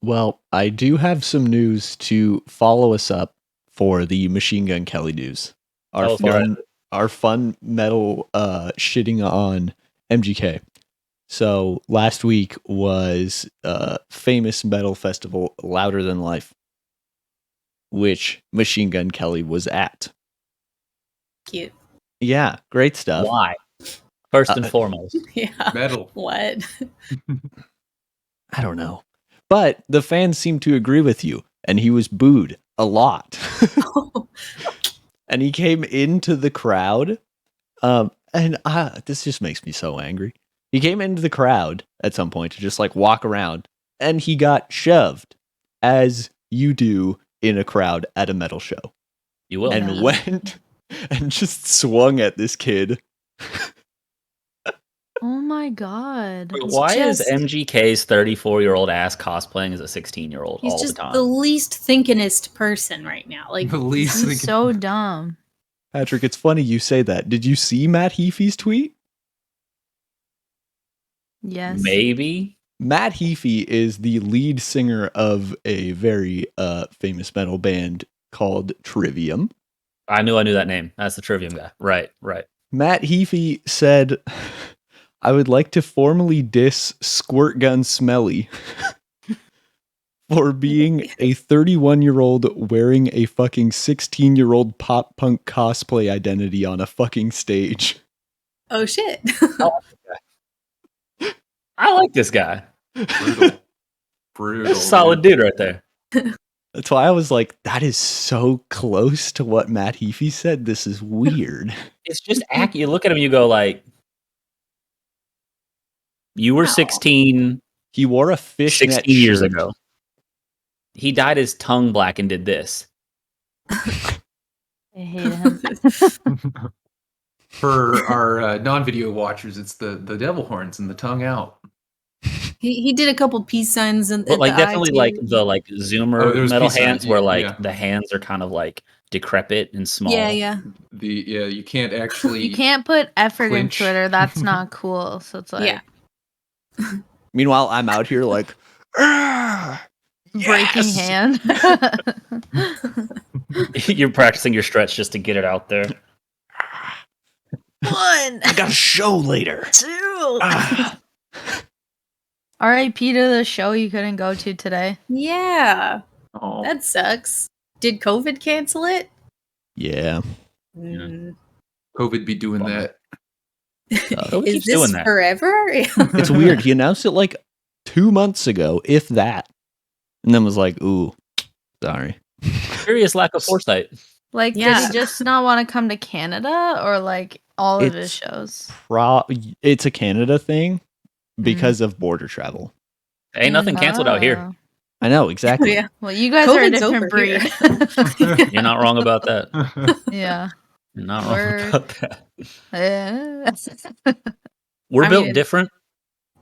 Well, I do have some news to follow us up for the Machine Gun Kelly news. Our fun metal shitting on MGK. So last week was famous metal festival Louder Than Life, which Machine Gun Kelly was at. Cute. Yeah, great stuff. Why? First and foremost. Yeah. Metal. What? I don't know. But the fans seem to agree with you, and he was booed a lot. And he came into the crowd, and this just makes me so angry. He came into the crowd at some point to just like walk around, and he got shoved, as you do in a crowd at a metal show. You will. And went and just swung at this kid. Oh my god. Why is MGK's 34-year-old ass cosplaying as a 16-year-old all the time? He's just the least thinkingest person right now. Like, The least He's so dumb. Patrick, it's funny you say that. Did you see Matt Heafy's tweet? Yes. Maybe. Matt Heafy is the lead singer of a very famous metal band called Trivium. I knew that name. That's the Trivium guy. Right. Matt Heafy said, I would like to formally diss Squirt Gun Smelly for being a 31-year-old wearing a fucking 16-year-old pop punk cosplay identity on a fucking stage. oh shit. I like this guy. Brutal. That's a solid dude right there. That's why I was like, that is so close to what Matt Heafy said. This is weird. It's just accurate. You look at him, you go like, you were 16. He wore a fishnet 16 years shirt. ago. He dyed his tongue black and did this. I hate him. For our non-video watchers, it's the devil horns and the tongue out. He did a couple peace signs and But like definitely like the like zoomer there's metal peace signs, hands where like yeah. the hands are kind of like decrepit and small. Yeah. You can't actually. You can't put effort clinch. into it or that's not cool. So it's like Yeah. Meanwhile, I'm out here like, breaking hand. You're practicing your stretch just to get it out there. 1, I got a show later. 2. R.I.P. to the show you couldn't go to today. Yeah. Oh. That sucks. Did COVID cancel it? Yeah. Mm. COVID be doing that. Who Is keeps this doing that? forever? It's weird. He announced it like 2 months ago, if that. And then was like, ooh, sorry. Curious lack of foresight. Like, Yeah. did he just not want to come to Canada or like all of his shows? It's a Canada thing because of border travel. Ain't nothing canceled out here. Oh. I know, exactly. Yeah. Well, you guys are a COVID's different over breed. You're not wrong about that. Yeah. You're not We're- wrong about that. We're I built mean- different.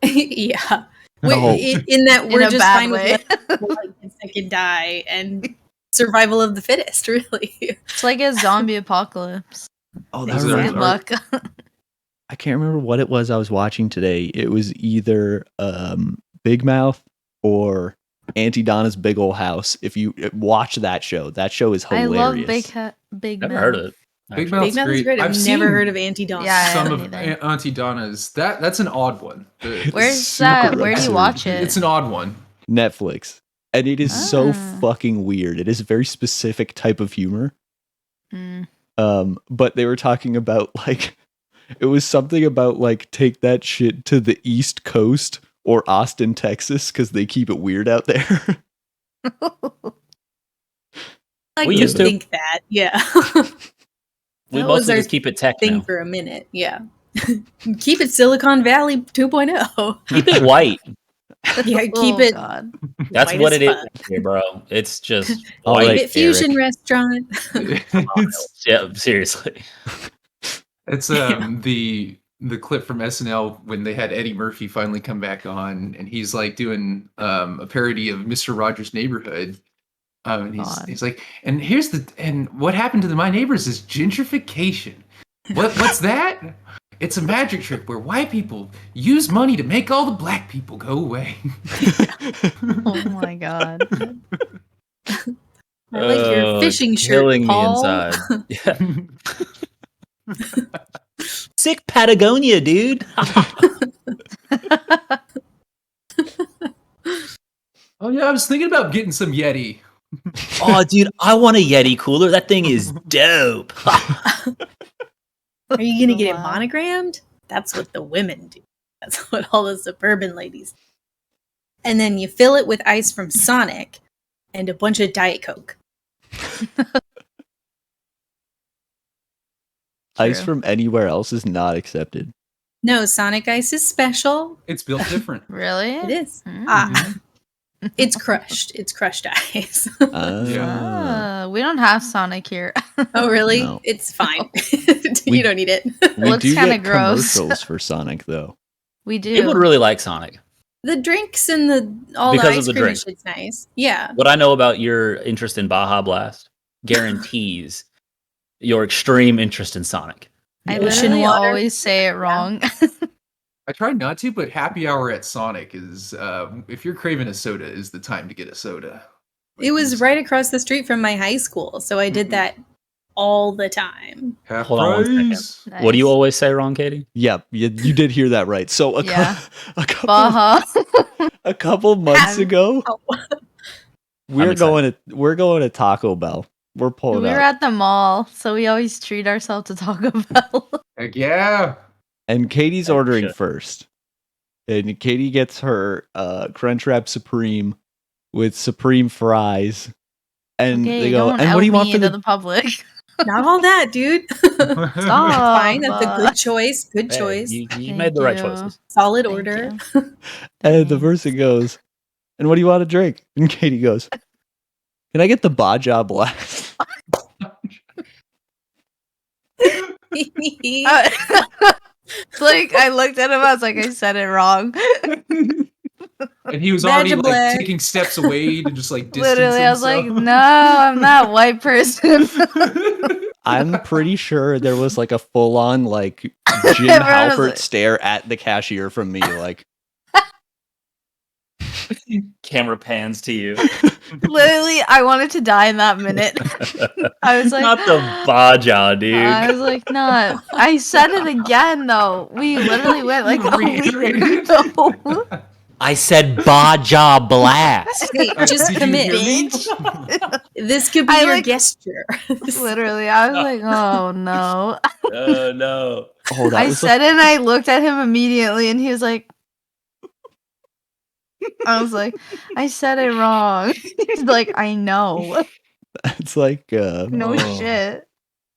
Yeah. No. In that we're In a just bad fine way. with that can die and survival of the fittest, really. It's like a zombie apocalypse. Oh, Those that are reminds Good me. luck. I can't remember what it was I was watching today. It was either Big Mouth or Auntie Donna's Big Ol' House. If you watch that show is I hilarious. love Big Never Mouth. heard of it. Big actually. Mouth's Big Mouth is great. I've I've never seen heard of Auntie Donna. Yeah, I some haven't of either. Auntie Donna's. That's an odd one. Where's super that? Where do you absurd. watch it? It's an odd one. Netflix. And it is so Ah. fucking weird. It is a very specific type of humor. Mm. But they were talking about like it was something about like take that shit to the East Coast or Austin, Texas, because they keep it weird out there. I We could used to. think that. Yeah. We That was mostly our just keep it tech thing now. for a minute. Yeah. Keep it Silicon Valley 2.0. Keep it white. Yeah, keep Oh, it. God. That's White what as it is fuck. here, bro. It's just All white. right, Keep it fusion Eric. restaurant. Yeah, seriously. It's the clip from SNL when they had Eddie Murphy finally come back on, and he's like doing a parody of Mr. Rogers' Neighborhood. And God. he's like, and what happened to my neighbors is gentrification. What's that? It's a magic trick where white people use money to make all the black people go away. Oh my god. I like your fishing shirt, killing me Paul. inside. Yeah. Sick Patagonia, dude. Oh yeah, I was thinking about getting some Yeti. Oh, dude, I want a Yeti cooler. That thing is dope. Are you gonna get it Wow. monogrammed? That's what the women do. That's what all the suburban ladies do. And then you fill it with ice from Sonic and a bunch of Diet Coke. Ice True. from anywhere else is not accepted. No, Sonic ice is special. It's built different. Really? It is. Mm. It's crushed. It's crushed ice. We don't have Sonic here. Oh, really? No. It's fine. We- You don't need it. We Looks do kinda get gross. commercials for Sonic, though. We do. People really like Sonic. The drinks and all Because the of ice the cream and drink. shit's nice. Yeah. What I know about your interest in Baja Blast guarantees your extreme interest in Sonic. I Ocean literally water. always say it wrong. I try not to, but happy hour at Sonic is if you're craving a soda, is the time to get a soda. It was right across the street from my high school, so I did that all the time. Half Hold on one second. price. What do you Nice. always say wrong, Katie? Yeah, you did hear that right. So Yeah. a couple months Have- ago, Oh. we're excited. going to Taco Bell. We're We pulling were up, at the mall, so we always treat ourselves to Taco Bell. Heck yeah. and Katie's Oh, ordering shit. first. And Katie gets her Crunchwrap Supreme with Supreme fries. And Okay, they go, don't and what do you out want me for into the the public? Not all that, dude. Stop. Fine, that's a good choice. Good Hey, choice. you Thank made the right you. choices. Solid Thank order. you. And the Thanks. person goes, and what do you want to drink? And Katie goes, can I get the Baja Blast? Like I looked at him, I was like, I said it wrong. And he was already Magic like Black. taking steps away to just like distance Literally, I was like, himself. no, I'm not white person. I'm pretty sure there was like a full on like Jim Everyone was Halpert like- stare at the cashier from me. Like, Camera pans to you. Literally, I wanted to die in that minute. I was like, Not the Baja, dude. I was like, no. I said it again though. We literally went like a week ago. I said Baja Blast. Hey, just Did you commit. hear me? This could be I, your like- gesture. Literally, I was like, oh no. Oh no. oh, that I was said it and I looked at him immediately and he was like, I was like, I said it wrong. He's like, I know. it's like No Oh. shit.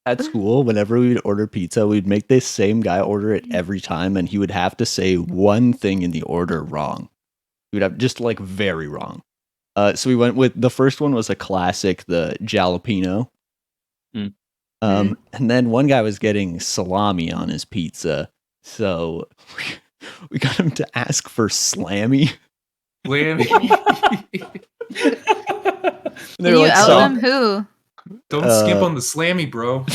at school, whenever we would order pizza, we'd make this same guy order it every time, and he would have to say one thing in the order wrong. He would have just like very wrong. So we went with the first one was a classic, the jalapeno. Mm. And then one guy was getting salami on his pizza, so we got him to ask for slammy. Lammy. And Can you out them who? Don't skimp on the slammy, bro.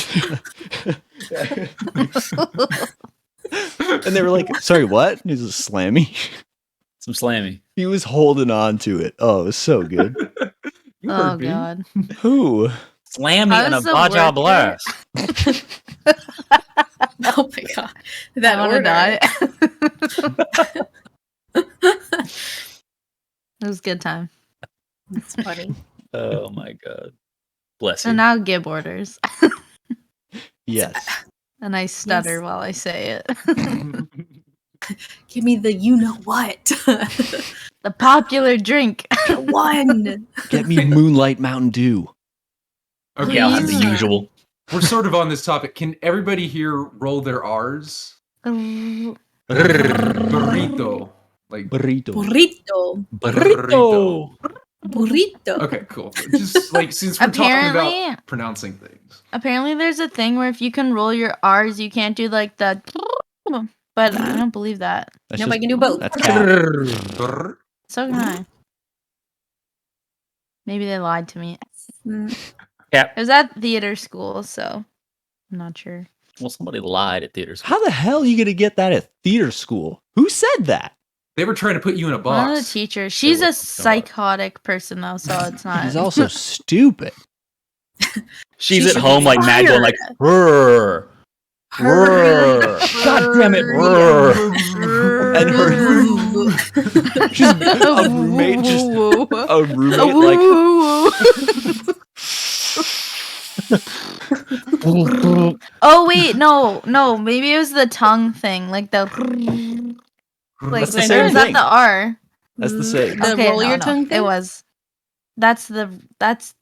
And they were like, "Sorry, what?" And he's a slammy. Some slammy. He was holding on to it. Oh, it was so good. You Oh heard me. god. Who? Slammy How and a does the Baja word Blast. Oh my god. That I want to order. die. It was a good time. It's funny. Oh my god. Bless So you. now Gibb orders. Yes. And I stutter Yes. while I say it. Give me the you know what. The popular drink. The one. Get me Moonlight Mountain Dew. Okay, Yeah, Please. the usual. we're sort of on this topic. Can everybody here roll their R's? Ooh, Burrito. Like Burrito. Burrito. burrito. Burrito. Okay, cool. Just like since we're talking Apparently- about pronouncing things. Apparently there's a thing where if you can roll your R's, you can't do like the but I don't believe that. That's Nope, just- I can do both. That's cat. Brr. So can I. Maybe they lied to me. Mm. It was at theater school, so I'm not sure. Well, somebody lied at theater school. How the hell are you going to get that at theater school? Who said that? They were trying to put you in a One of the box. teachers. She's a was somebody. psychotic person though, so it's not. She's also stupid. She's She at should home be like mad, going like, "Rrr, rrr, God damn it, rrr." And her she's a roommate just a roommate like Oh wait, no, maybe it was the tongue thing, like the like, That's the or same is that thing. the R? That's the same. The roll your tongue thing? It was. That's the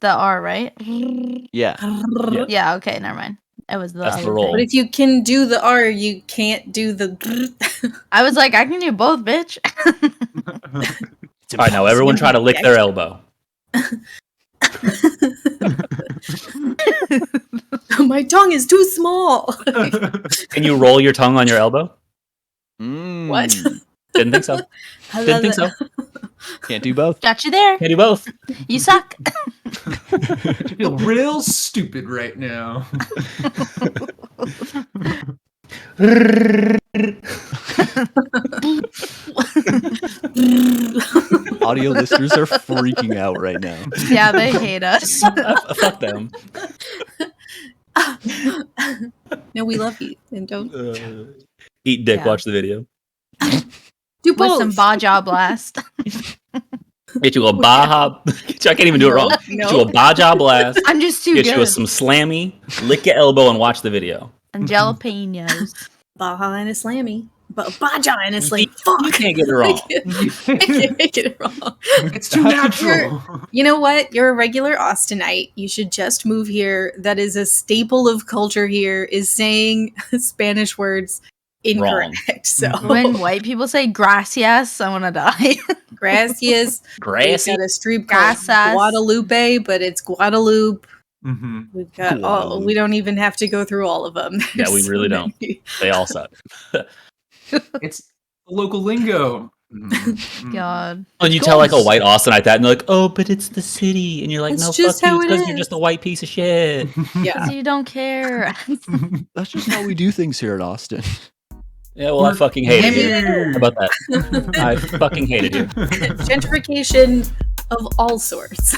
R, right? Yeah. Yeah. Okay, never mind. It was the. That's the other roll. But thing. if you can do the R, you can't do the. I was like, I can do both, bitch. All right, now everyone try to lick their elbow. My tongue is too small. Can you roll your tongue on your elbow? What? Didn't think so. I Didn't love think so. it. Can't do both. Got you there. Can't do both. You suck. I feel real stupid right now. Audio listeners are freaking out right now. Yeah, they hate us. Fuck them. No, we love you, and don't Eat dick. Yeah. Watch the video. do With both. some Baja Blast. Get you a Baja. I can't even do it wrong. No. Get you a Baja Blast. I'm just too Get you good. with some Slammy. Lick your elbow and watch the video. And jalapenos. Baja and a slammy, but Baja and a slam. You Fuck. can't get it wrong. I can't make it wrong. It's too natural. You know what? You're a regular Austinite. You should just move here. That is a staple of culture here, is saying Spanish words incorrect. So When white people say gracias, I want to die. gracias. We've Grassy. got a street called Gracias. Guadalupe, but it's Guadalupe. Mm-hmm. We've got Guadalupe. we don't even have to go through all of them. Yeah, we There's really so don't. many. They all suck. It's local lingo. Mhm. God. And you tell like a white Austinite that, and they're like, "Oh, but it's the city," and you're like, It's "No, just fuck you, how it because you're is." just a white piece of shit." Yeah. 'Cause you don't care. That's just how we do things here in Austin. Yeah, well, I fucking hate it here. Weird. How about that? I fucking hate it here. Gentrification of all sorts.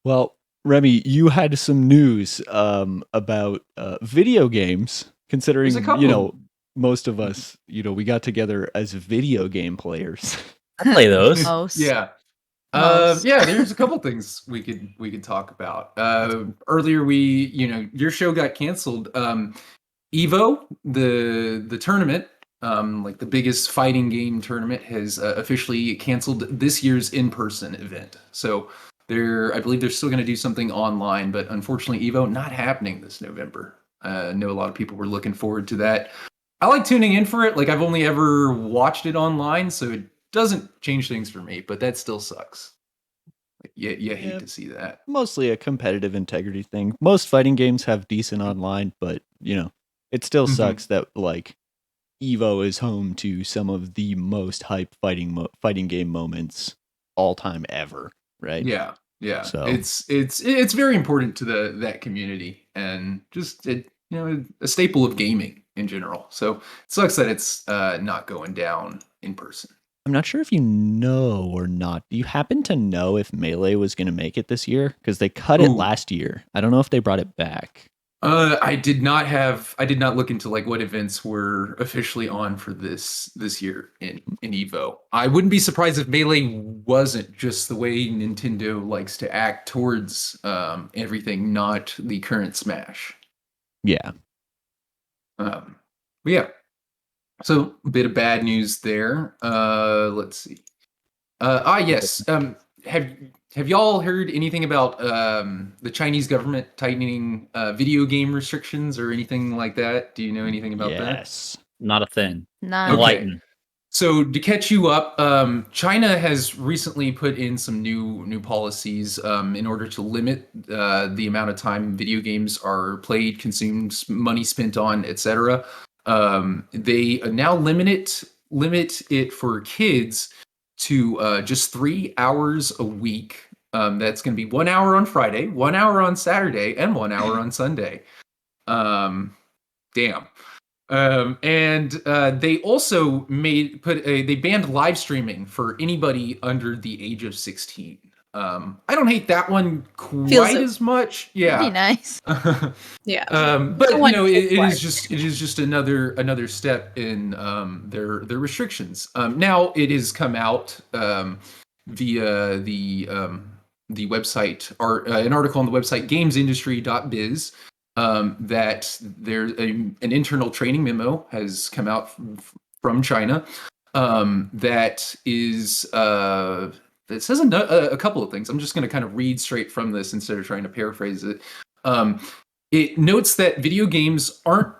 Well, Remy, you had some news about video games, considering, There's a couple. most of us, we got together as video game players. I play those. Most. Yeah. Most. Yeah, there's a couple things we could talk about. Earlier your show got canceled. Evo, the tournament, like the biggest fighting game tournament, has officially canceled this year's in-person event. So I believe they're still going to do something online, but unfortunately Evo not happening this November. I know a lot of people were looking forward to that. I like tuning in for it. Like, I've only ever watched it online, so it doesn't change things for me, but that still sucks. Like, you hate Yeah. to see that. Mostly a competitive integrity thing. Most fighting games have decent online, but it still Mhm. sucks that like Evo is home to some of the most hype fighting game moments all time ever, right? Yeah. So- It's very important to that community, and just a staple of gaming in general. So it sucks that it's not going down in person. I'm not sure if you know or not. Do you happen to know if Melee was going to make it this year? Because they cut it Ooh. last year. I don't know if they brought it back. I did not look into like what events were officially on for this year in Evo. I wouldn't be surprised if Melee wasn't, just the way Nintendo likes to act towards everything, not the current Smash. Yeah. But yeah. So a bit of bad news there. Let's see. Yes. Have y'all heard anything about the Chinese government tightening video game restrictions or anything like that? Do you know anything about that? Yes. Not a thing. None. Okay. Enlighten. So to catch you up, China has recently put in some new policies in order to limit the amount of time video games are played, consumed, money spent on, etc. They now limit it for kids to just 3 hours a week. That's going to be 1 hour on Friday, 1 hour on Saturday, and 1 hour on Sunday. Damn. And they also they banned live streaming for anybody under the age of 16. I don't hate that one quite as much. That'd be Yeah. nice. Yeah. But The one it kids is just another step in their restrictions. Now it has come out via the website or an article on the website gamesindustry.biz. That there's an internal training memo has come out from China that is that says a couple of things. I'm just going to kind of read straight from this instead of trying to paraphrase it. It notes that video games aren't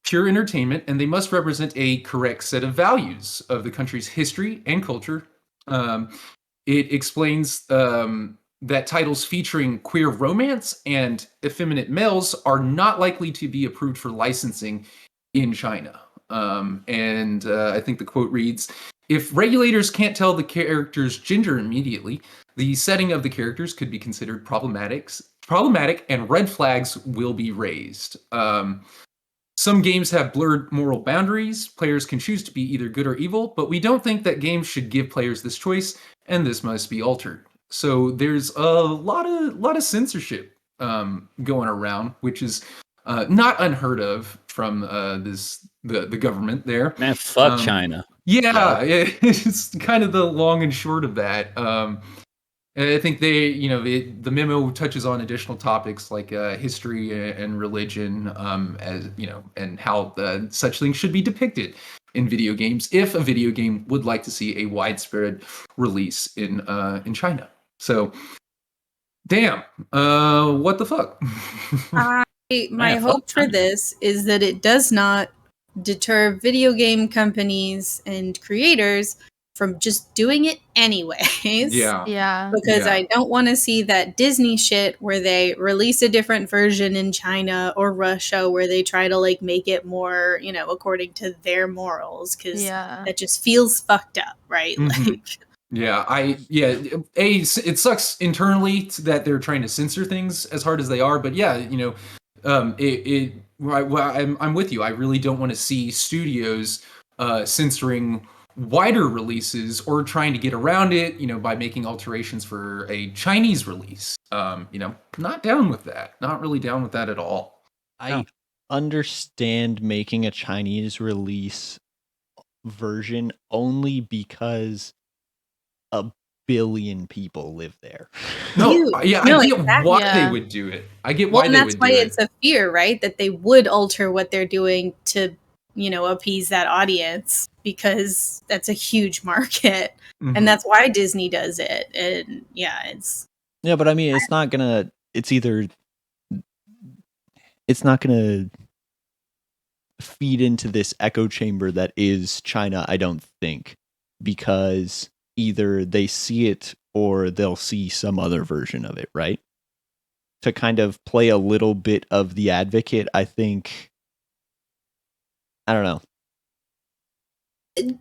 pure entertainment and they must represent a correct set of values of the country's history and culture. It explains that titles featuring queer romance and effeminate males are not likely to be approved for licensing in China. And I think the quote reads, "If regulators can't tell the character's gender immediately, the setting of the characters could be considered problematic and red flags will be raised." Some games have blurred moral boundaries. Players can choose to be either good or evil, but we don't think that games should give players this choice, and this must be altered. So there's a lot of censorship going around, which is not unheard of from the government there. Man, fuck China. Yeah, it's kind of the long and short of that. And I think the memo touches on additional topics like history and religion, as and how such things should be depicted in video games if a video game would like to see a widespread release in China. So, damn, what the fuck? My hope for this is that it does not deter video game companies and creators from just doing it anyways. Yeah. Because I don't want to see that Disney shit where they release a different version in China or Russia where they try to like make it more, according to their morals. Because that just feels fucked up, right? Mm-hmm. Like. It sucks internally that they're trying to censor things as hard as they are, but I'm with you. I really don't want to see studios censoring wider releases or trying to get around it, by making alterations for a Chinese release. Not down with that. Not really down with that at all. I understand making a Chinese release version only because a billion people live there. I get why they would do it. I get why they would do it. And that's why it's a fear, right? That they would alter what they're doing to, appease that audience because that's a huge market. Mm-hmm. And that's why Disney does it. And but I mean, it's not gonna feed into this echo chamber that is China, I don't think, because either they see it or they'll see some other version of it, right? To kind of play a little bit of the advocate, I think, I don't know.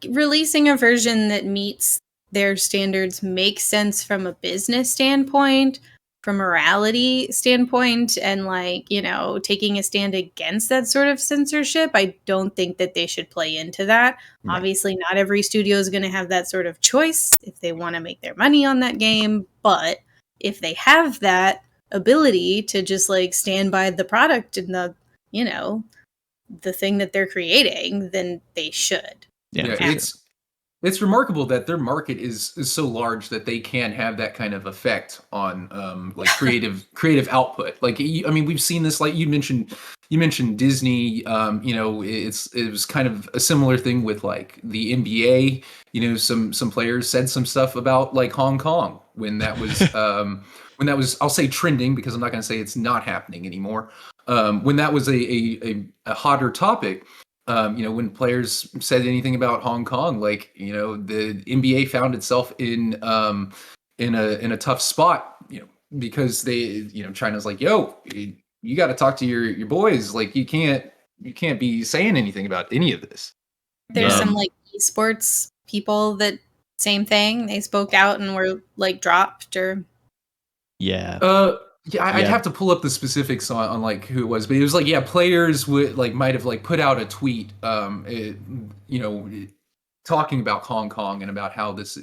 Releasing a version that meets their standards makes sense from a business standpoint, from a morality standpoint, and taking a stand against that sort of censorship. I don't think that they should play into that. Right. Obviously, not every studio is going to have that sort of choice if they want to make their money on that game. But if they have that ability to just stand by the product and the thing that they're creating, then they should. Yeah, it's remarkable that their market is so large that they can have that kind of effect on creative output. We've seen this. Like you mentioned Disney. It was kind of a similar thing with the NBA. Some players said some stuff about Hong Kong when that was I'll say trending, because I'm not going to say it's not happening anymore. When that was a hotter topic. when players said anything about Hong Kong, like, the NBA found itself in a tough spot, because China's like, yo, you got to talk to your boys. Like, you can't be saying anything about any of this. There's Yeah. some like esports people that same thing. They spoke out and were like dropped or Yeah. I'd Yeah. have to pull up the specifics on like who it was, but it was like, players would might have put out a tweet, talking about Hong Kong and about how this,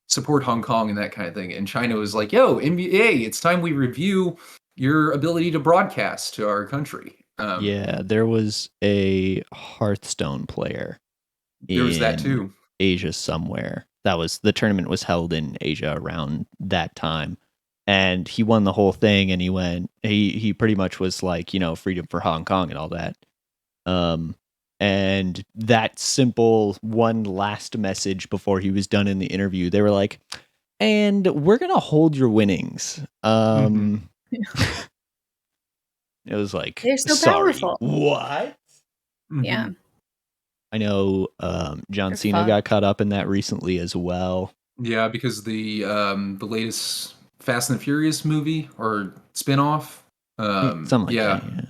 support Hong Kong and that kind of thing. And China was like, yo, NBA, it's time we review your ability to broadcast to our country. Yeah, there was a Hearthstone player. There was that in too. Asia somewhere. The tournament was held in Asia around that time. And he won the whole thing, and he pretty much was like, freedom for Hong Kong and all that. And that simple one last message before he was done in the interview, they were like, and we're going to hold your winnings. It was like, they're so sorry, powerful. what? Yeah. I know John They're Cena fucked. got caught up in that recently as well. Yeah, because the latest Fast and the Furious movie or spinoff. Something like yeah. that, yeah.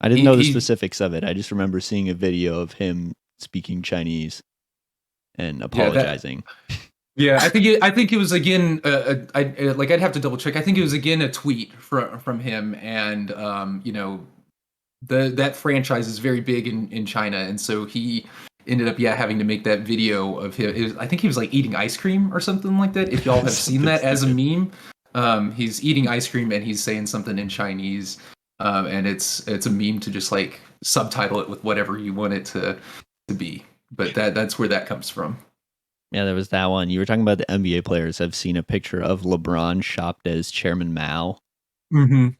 I didn't He- know the he- specifics of it. I just remember seeing a video of him speaking Chinese and apologizing. Yeah, I think it was again. I'd have to double check. I think it was again a tweet from him, and that franchise is very big in China, and so he ended up having to make that video of him. I think he was like eating ice cream or something like that. If y'all have seen that as a meme, he's eating ice cream and he's saying something in Chinese, and it's a meme to just like subtitle it with whatever you want it to be. But that's where that comes from. Yeah, there was that one. You were talking about the NBA players. I've seen a picture of LeBron shopped as Chairman Mao. Mm-hmm.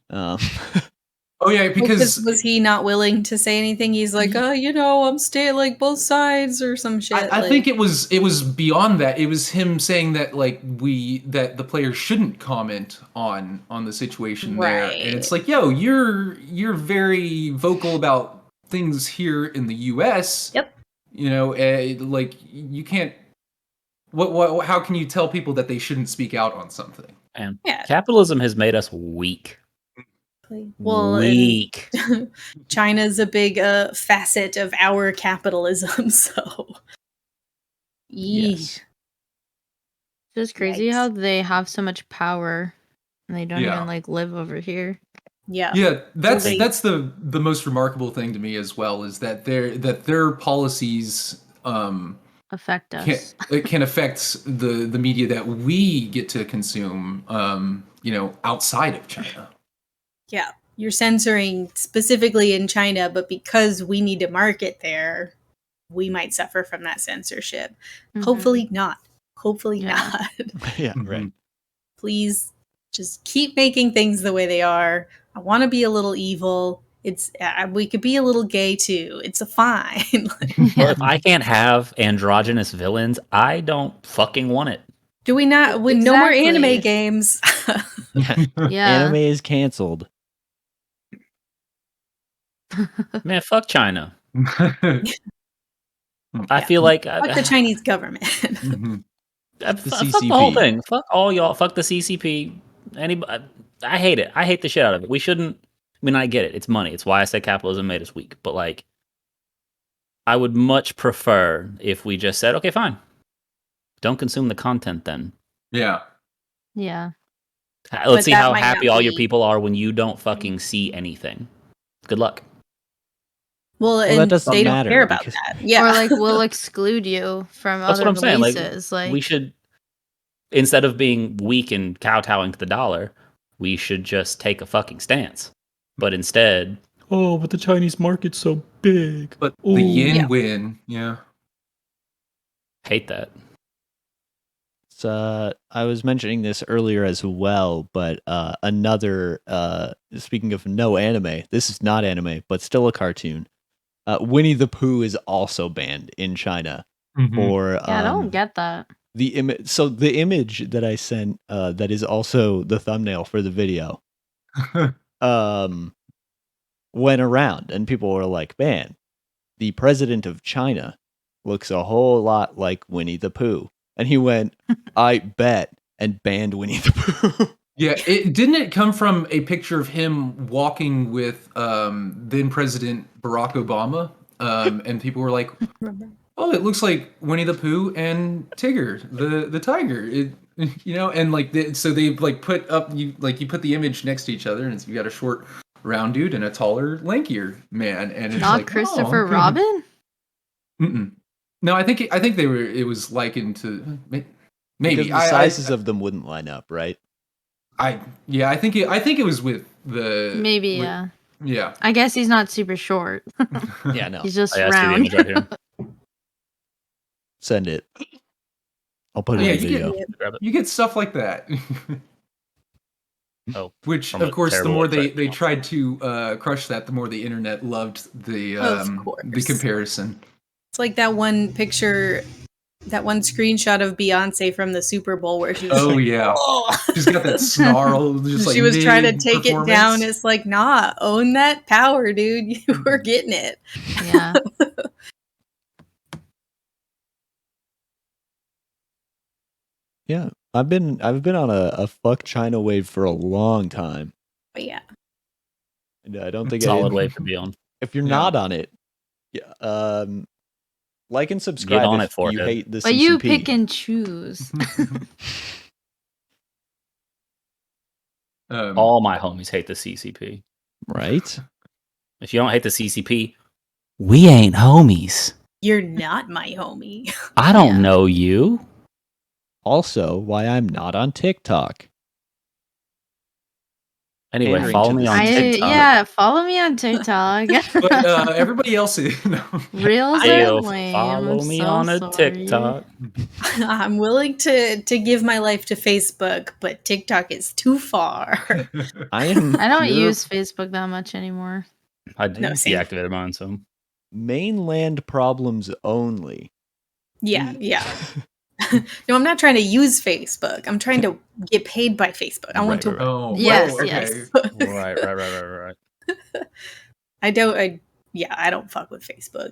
Oh yeah, because was he not willing to say anything? He's like, I'm staying like both sides or some shit. I think it was beyond that. It was him saying that that the players shouldn't comment on the situation there, Right. and it's like, yo, you're very vocal about things here in the U.S. Yep. Like you can't. What? How can you tell people that they shouldn't speak out on something? And Yeah. capitalism has made us weak. Well, Weak. and China's a big facet of our capitalism, so Yes. It's just crazy Yikes. how they have so much power and they don't Yeah. even like live over here. yeah. Yeah, that's they- the most remarkable thing to me as well, is that their policies Affect us. can affect the media that we get to consume, outside of China. Yeah. You're censoring specifically in China, but because we need to market there, we might suffer from that censorship. Mhm. Hopefully not. Hopefully Yeah. not. Yeah, Mhm. right. Please just keep making things the way they are. I want to be a little evil. It's we could be a little gay too. It's a fine. Well, if I can't have androgynous villains, I don't fucking want it. Do we not? With no more Exactly. anime games. Yeah. Anime is canceled. Man, fuck China. I Yeah. feel like Fuck the Chinese government. Mhm. fuck The the whole CCP. thing. Fuck all y'all. Fuck the CCP. Anybody? I hate it. I hate the shit out of it. We shouldn't. I mean, I get it. It's money. It's why I say capitalism made us weak. But like, I would much prefer if we just said, okay, fine, don't consume the content then. Yeah. Yeah. Let's see that how might happy not all your be- people are when you don't fucking see anything. Good luck. Well, that and doesn't they don't matter care about because- that. Yeah. Or like we'll exclude you from That's other what I'm saying. Like, releases. Like, we should, instead of being weak and kowtowing to the dollar, we should just take a fucking stance. But instead, oh, but the Chinese market's so big. But Ooh. the yen Yeah. win. Yeah. Hate that. I was mentioning this earlier as well, but another, speaking of no anime, this is not anime, but still a cartoon. Winnie the Pooh is also banned in China for yeah, I don't get that. the image. So the image that I sent, that is also the thumbnail for the video, went around and people were like, man, the president of China looks a whole lot like Winnie the Pooh. And he went, I bet, and banned Winnie the Pooh. Yeah, didn't it come from a picture of him walking with then President Barack Obama? And people were like, "Oh, it looks like Winnie the Pooh and Tigger, the tiger." And like so they like put up you put the image next to each other, and you got a short, round dude and a taller, lankier man, and it's Not like Christopher Robin? Mm-mm. No, I think they were. It was likened to maybe Because the sizes of them wouldn't line up, right? I think it was with the Maybe, with, yeah. Yeah. I guess he's not super short. Yeah, no. He's just I see the round. image right here. Send it. I'll put it Yeah, in the video. Grab it. You get stuff like that. Oh, Which, from of a course, the terrible more they website. tried to crush that, the more the internet loved the course. comparison. It's like that one picture, that one screenshot of Beyonce from the Super Bowl where she was Oh like, yeah, "Oh." she's got that snarl. Just like She was trying to take it down. mid-performance. It's like, nah, own that power, dude. You were getting it. Yeah. Yeah. I've been on a fuck China wave for a long time. But yeah. And I don't think Solid way to be on. if you're Yeah. not on it, yeah, like and subscribe on if it for you it. hate the But CCP. you pick and choose. All my homies hate the CCP. Right? If you don't hate the CCP, we ain't homies. You're not my homie. I don't Yeah. know you. Also, why I'm not on TikTok. Anyway, Pandering follow to me the on CCP. TikTok. Yeah, follow me on TikTok. But everybody else is. Reels Ew, are lame. follow I'm me so on a sorry. TikTok. I'm willing to give my life to Facebook, but TikTok is too far. I am I don't pure use Facebook that much anymore. I did No, same. deactivated mine, so mainland problems only. Yeah, yeah. No, I'm not trying to use Facebook. I'm trying to get paid by Facebook. I want Right, to. right. Oh, Yes, whoa, okay. yes. right. I don't fuck with Facebook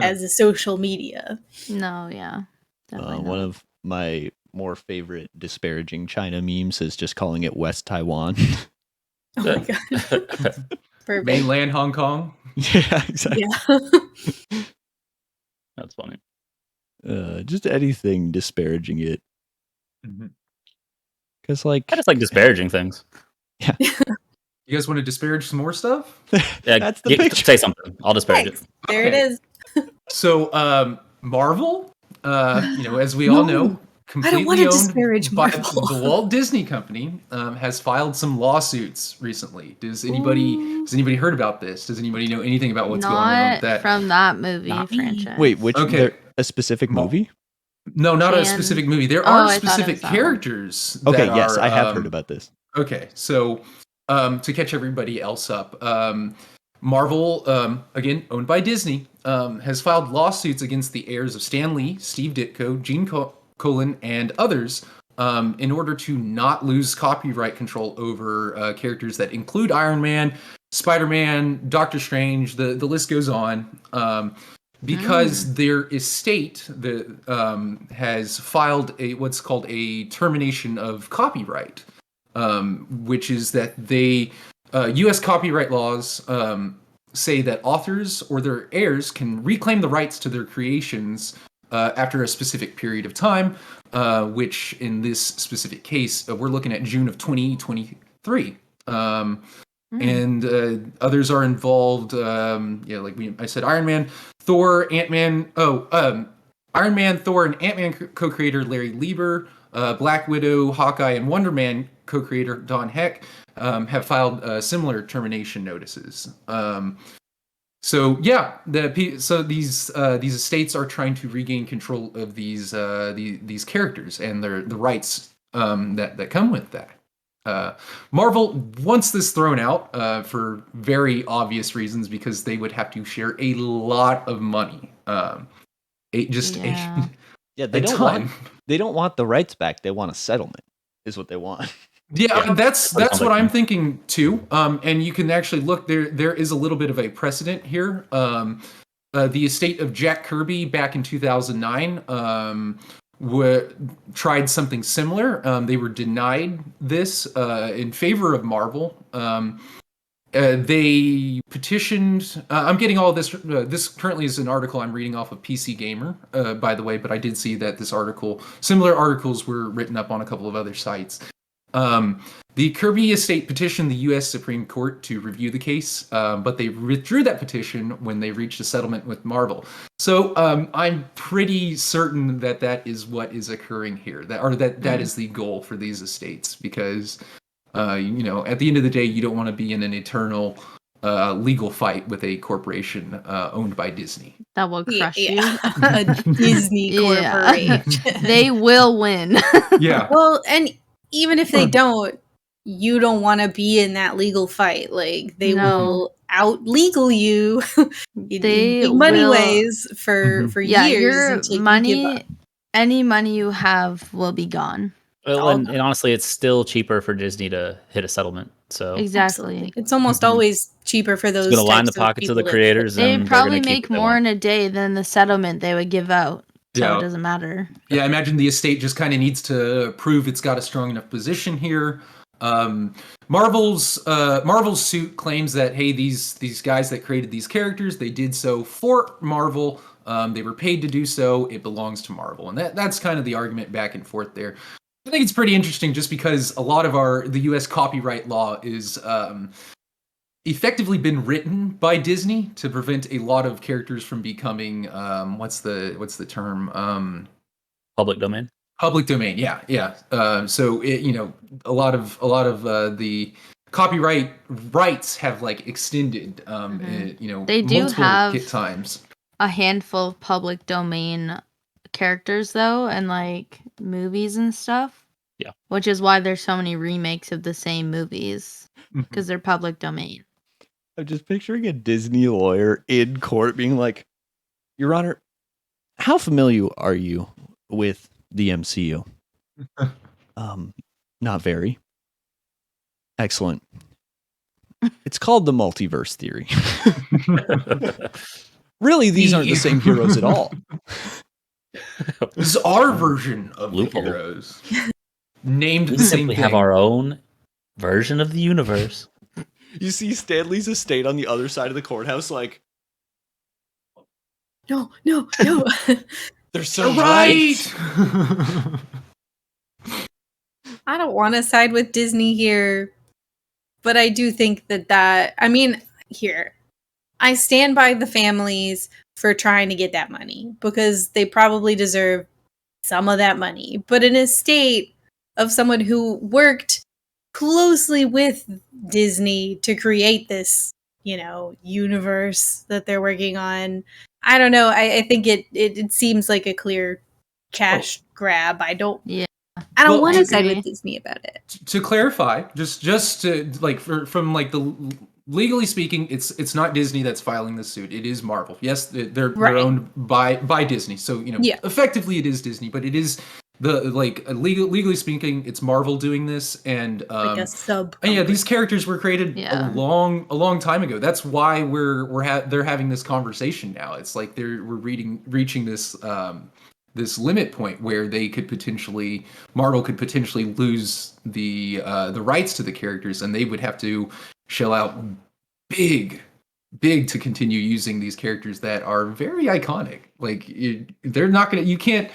as a social media. No, yeah. Definitely One not. of my more favorite disparaging China memes is just calling it West Taiwan. Oh my god. Perfect. Mainland Hong Kong. Yeah, exactly. Yeah. That's funny. Just anything disparaging it. Mhm. Because, like, I just like disparaging things. You guys want to disparage some more stuff? Yeah, That's the picture. Say something. I'll disparage Thanks. it. There it Okay. is. So, Marvel, as we all know, I don't want completely to owned disparage by Marvel. the Walt Disney Company, has filed some lawsuits recently. Has anybody heard about this? Does anybody know anything about what's going on Not with that? from that movie Not me. franchise. wait, which Okay. a specific movie? No, not a Can- specific movie. There Oh, are I thought it specific was that one. characters. Okay, that yes, are, I have heard about this. Okay, so to catch everybody else up, Marvel, again owned by Disney, has filed lawsuits against the heirs of Stan Lee, Steve Ditko, Gene Colan, and others in order to not lose copyright control over characters that include Iron Man, Spider-Man, Doctor Strange. The list goes on. Because their estate has filed what's called a termination of copyright, which is that U.S. copyright laws say that authors or their heirs can reclaim the rights to their creations after a specific period of time, which in this specific case, we're looking at June of 2023. And others are involved. I said, Iron Man, Thor, Ant-Man. Iron Man, Thor, and Ant-Man co-creator Larry Lieber, Black Widow, Hawkeye, and Wonder Man co-creator Don Heck have filed similar termination notices. These estates are trying to regain control of these characters and the rights that come with that. Marvel wants this thrown out for very obvious reasons, because they would have to share a lot of money. Yeah. Yeah, they don't want the rights back. They want a settlement, is what they want. Yeah, that's Sounds what like I'm me. thinking too. And you can actually look there. There is a little bit of a precedent here. the estate of Jack Kirby back in 2009 tried something similar. They were denied this in favor of Marvel. They petitioned. I'm getting all of this. This currently is an article I'm reading off of PC Gamer, by the way. But I did see that similar articles were written up on a couple of other sites. The Kirby estate petitioned the U.S. Supreme Court to review the case, but they withdrew that petition when they reached a settlement with Marvel. So I'm pretty certain that is what is occurring here, that is the goal for these estates, because at the end of the day, you don't want to be in an eternal legal fight with a corporation owned by Disney. That will crush you. A Disney corporation. They will win. Yeah. Well, and even if they don't, you don't want to be in that legal fight. Like, they will out legal you in money ways for years. Your until money, you give up. any money you have will be gone. Well, and honestly, it's still cheaper for Disney to hit a settlement. So Exactly. It's almost always cheaper for those. it's going to line the types of pockets of the people creators. They'd and probably they're gonna make keep what they more want. in a day than the settlement they would give out. So it doesn't matter. Yeah, I imagine the estate just kind of needs to prove it's got a strong enough position here. Marvel's suit claims that, hey, these guys that created these characters, they did so for Marvel. They were paid to do so. It belongs to Marvel, and that's kind of the argument back and forth there. I think it's pretty interesting, just because a lot of the U.S. copyright law is effectively been written by Disney to prevent a lot of characters from becoming what's the term? Public domain. Public domain, yeah. So a lot of the copyright rights have like extended. They do multiple have times. A handful of public domain characters though, and like movies and stuff. Yeah. Which is why there's so many remakes of the same movies, because they're public domain. I'm just picturing a Disney lawyer in court being like, Your Honor, how familiar are you with the MCU? Not very. Excellent. It's called the multiverse theory. Really, these aren't the same heroes at all. This is our version of Loophole. the heroes. Named We the same simply thing. have our own version of the universe. You see Stanley's estate on the other side of the courthouse, like, No. they're so right. I don't want to side with Disney here, but I do think that I stand by the families for trying to get that money, because they probably deserve some of that money. But an estate of someone who worked closely with Disney to create this, universe that they're working on, I don't know. I think it seems like a clear cash grab. I don't want to side with Disney about it. To clarify, just to like from like the legally speaking, it's not Disney that's filing this suit. It is Marvel. Yes, they're owned by Disney. So effectively it is Disney, but it is legally speaking, it's Marvel doing this, and Like a sub. and yeah, these characters were created a long time ago. That's why they're having this conversation now. It's like we're reaching this this limit point where Marvel could potentially lose the rights to the characters, and they would have to shell out big to continue using these characters that are very iconic. Like they're not gonna. You can't.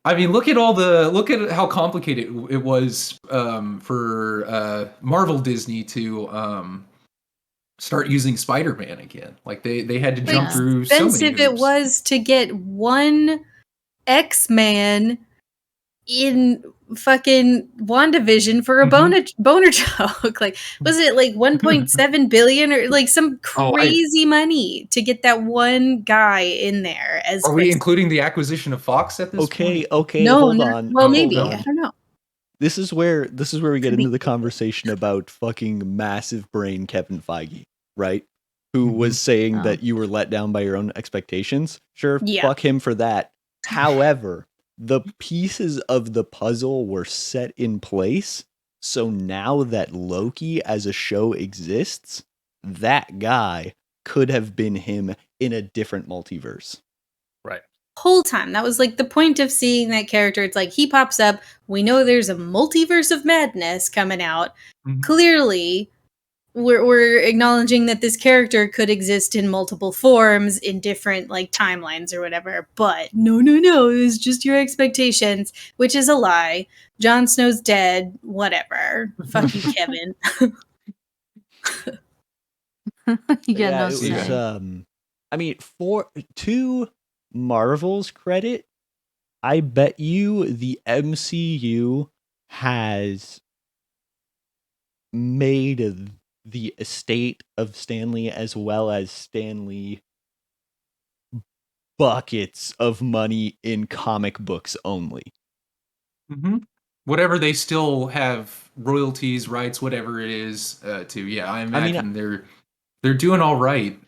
I mean, look at how complicated it was for Marvel Disney to start using Spider-Man again. Like they had to jump through so many expensive hoops. it was to get one X-Man in fucking WandaVision for a boner joke. Like, was it like 1.7 billion or like some crazy money to get that one guy in there? Are we including the acquisition of Fox at this point? Okay, no, hold on. Well, maybe. Hold on. I don't know. This is where we get into the conversation about fucking massive brain Kevin Feige, right? Who was saying that you were let down by your own expectations. Sure, fuck him for that. However, the pieces of the puzzle were set in place. So now that Loki as a show exists, that guy could have been him in a different multiverse. Right. Whole time. That was like the point of seeing that character. It's like he pops up. We know there's a multiverse of madness coming out. Mhm. Clearly, we're acknowledging that this character could exist in multiple forms in different like timelines or whatever. But no, it's just your expectations, which is a lie. Jon Snow's dead. Whatever. Fuck you, Kevin. You get Yeah, no it was, say. I mean, to Marvel's credit, I bet you the MCU has made the estate of Stanley as well as Stanley buckets of money in comic books only. Mm-hmm. Whatever they still have royalties, rights, whatever it is, to. Yeah, I imagine they're doing all right.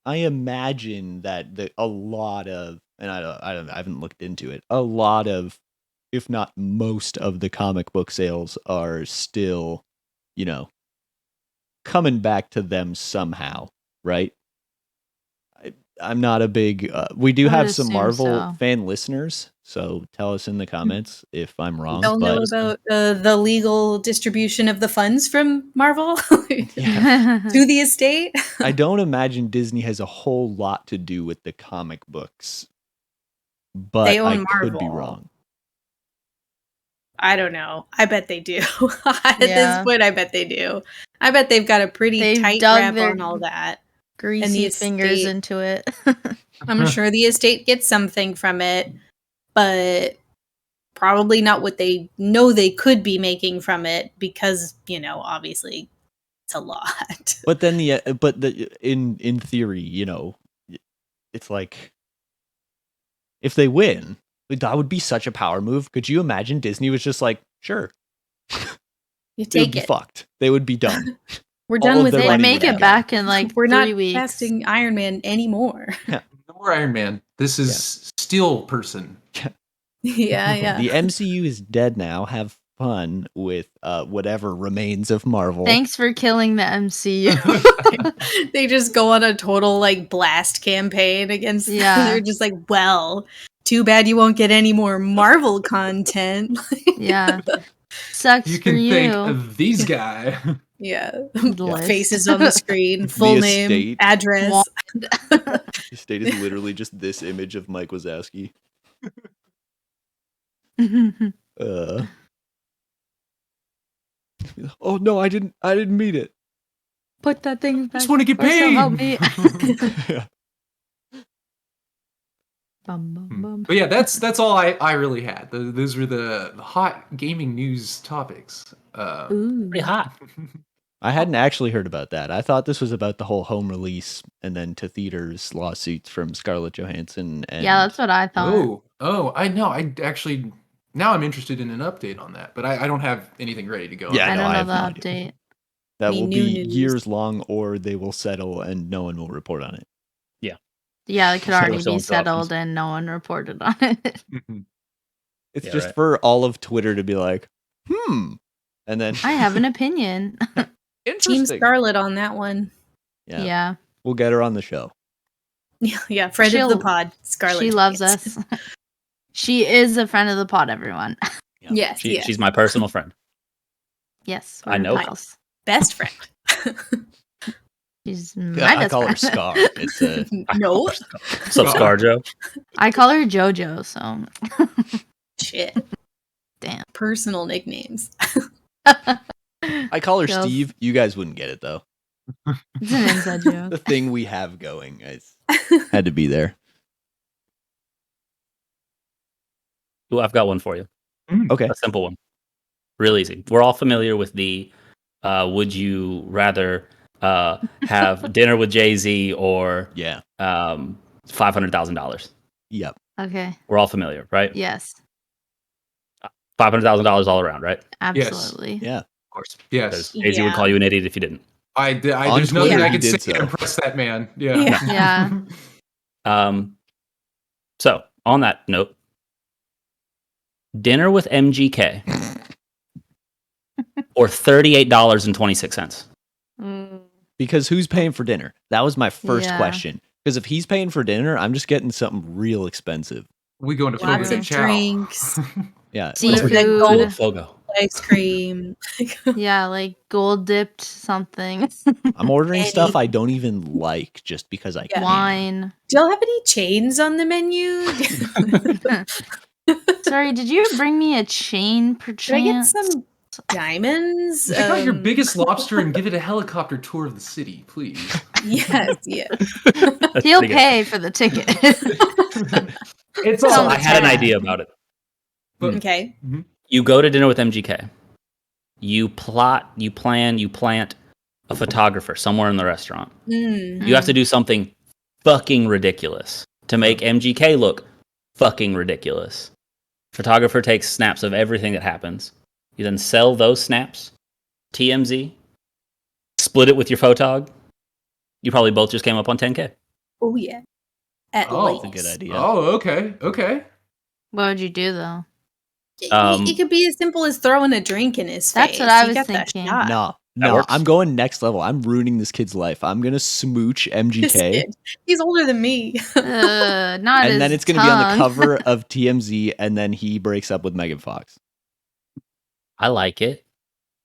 I imagine that a lot of, and I haven't looked into it. A lot of, if not most of the comic book sales are still, coming back to them somehow, right? I'm not a big. We do I would have some assume Marvel so. fan listeners, so tell us in the comments if I'm wrong. Don't know about the legal distribution of the funds from Marvel Yeah. to the estate. I don't imagine Disney has a whole lot to do with the comic books, but They own I could be Marvel. wrong. I don't know. I bet they do. At this Yeah. point, I bet they do. I bet they've got a pretty They've tight dug grab their on all that. Greasy fingers estate- into it. I'm sure the estate gets something from it, but probably not what they know they could be making from it because, obviously it's a lot. But then in theory, it's like if they win, that would be such a power move. Could you imagine Disney was just like, sure, You they would take be it. fucked. They would be done. We're all done of with their it. They money make would it be back in like We're 3 not weeks. casting Iron Man anymore. No more Iron Man. This is Steel Person. Yeah. The MCU is dead now. Have fun with whatever remains of Marvel. Thanks for killing the MCU. They just go on a total like blast campaign against Yeah. They're just like, well, too bad you won't get any more Marvel content. Yeah. Sucks You for can you. thank these guys. Yeah. The list. Faces on the screen, full name, estate. address. The state is literally just this image of Mike Wazowski. Oh no, I didn't mean it. Put that thing I back. just want to get or so paid. help me. Yeah. Bum, bum, bum. But yeah, that's all I really had. Those were the hot gaming news topics. Ooh. Pretty hot. I hadn't actually heard about that. I thought this was about the whole home release and then to theaters lawsuits from Scarlett Johansson. And Yeah, that's what I thought. I know. I actually now I'm interested in an update on that, but I don't have anything ready to go. Yeah, I no, don't I know have the no idea. update. that Me will new be news. years long, or they will settle and no one will report on it. Yeah, it could So already it's be on settled options. and no one reported on it. It's Yeah, just right. for all of Twitter to be like, and then I have an opinion. Team interesting. Scarlet on that one. Yeah. We'll get her on the show. Yeah, friend of the She'll- pod, Scarlet. She loves Johansson. us. She is a friend of the pod, everyone. Yeah. Yes, She's my personal friend. Yes. I we're know. pals. best friend. She's my I best call her friend. Scar. It's a No What's up, ScarJo? I call her JoJo, so shit. Damn. Personal nicknames. I call her Girls. Steve. You guys wouldn't get it though. It's an inside joke. The thing we have going had to be there. Ooh, I've got one for you. Okay. A simple one. Real easy. We're all familiar with the would you rather have dinner with Jay-Z or Yeah. $500,000? Yep. Okay. We're all familiar, right? Yes. $500,000 all around, right? Absolutely. Yeah. Of course. Yes, Because Jay-Z would Yeah. call you an idiot if you didn't. I On there's nothing Twitter, I he could say did to so. impress that man. Yeah. Yeah. Yeah. So, on that note, dinner with MGK or $38.26. Mm. Because who's paying for dinner? That was my first Yeah. question. Because if he's paying for dinner, I'm just getting something real expensive. We going to Lots Fogo of Chow. drinks. Yeah. Seafood. Like gold Fogo. ice cream. Yeah, like gold dipped something. I'm ordering stuff I Anything. don't even like just because I Yeah. can. Wine. Do y'all have any chains on the menu? Sorry, did you bring me a chain Could I get perchance? some diamonds? Pick out your biggest lobster and give it a helicopter tour of the city, please. Yes, yeah. He'll pay for the ticket. It's So all I had an Yeah. idea about it. But Okay. You go to dinner with MGK. You plot, you plan, you plant a photographer somewhere in the restaurant. Mm. You have to do something fucking ridiculous to make MGK look fucking ridiculous. Photographer takes snaps of everything that happens. You then sell those snaps, TMZ, split it with your photog. You probably both just came up on 10K. Oh yeah. At Oh, least. That's a good idea. Oh, okay. What would you do though? It could be as simple as throwing a drink in his face. That's what I You was got that thinking. shot. No, works. I'm going next level. I'm ruining this kid's life. I'm gonna smooch This MGK, kid, he's older than me. Not and then his it's gonna be on the tongue. cover of TMZ, and then he breaks up with Megan Fox. I like it.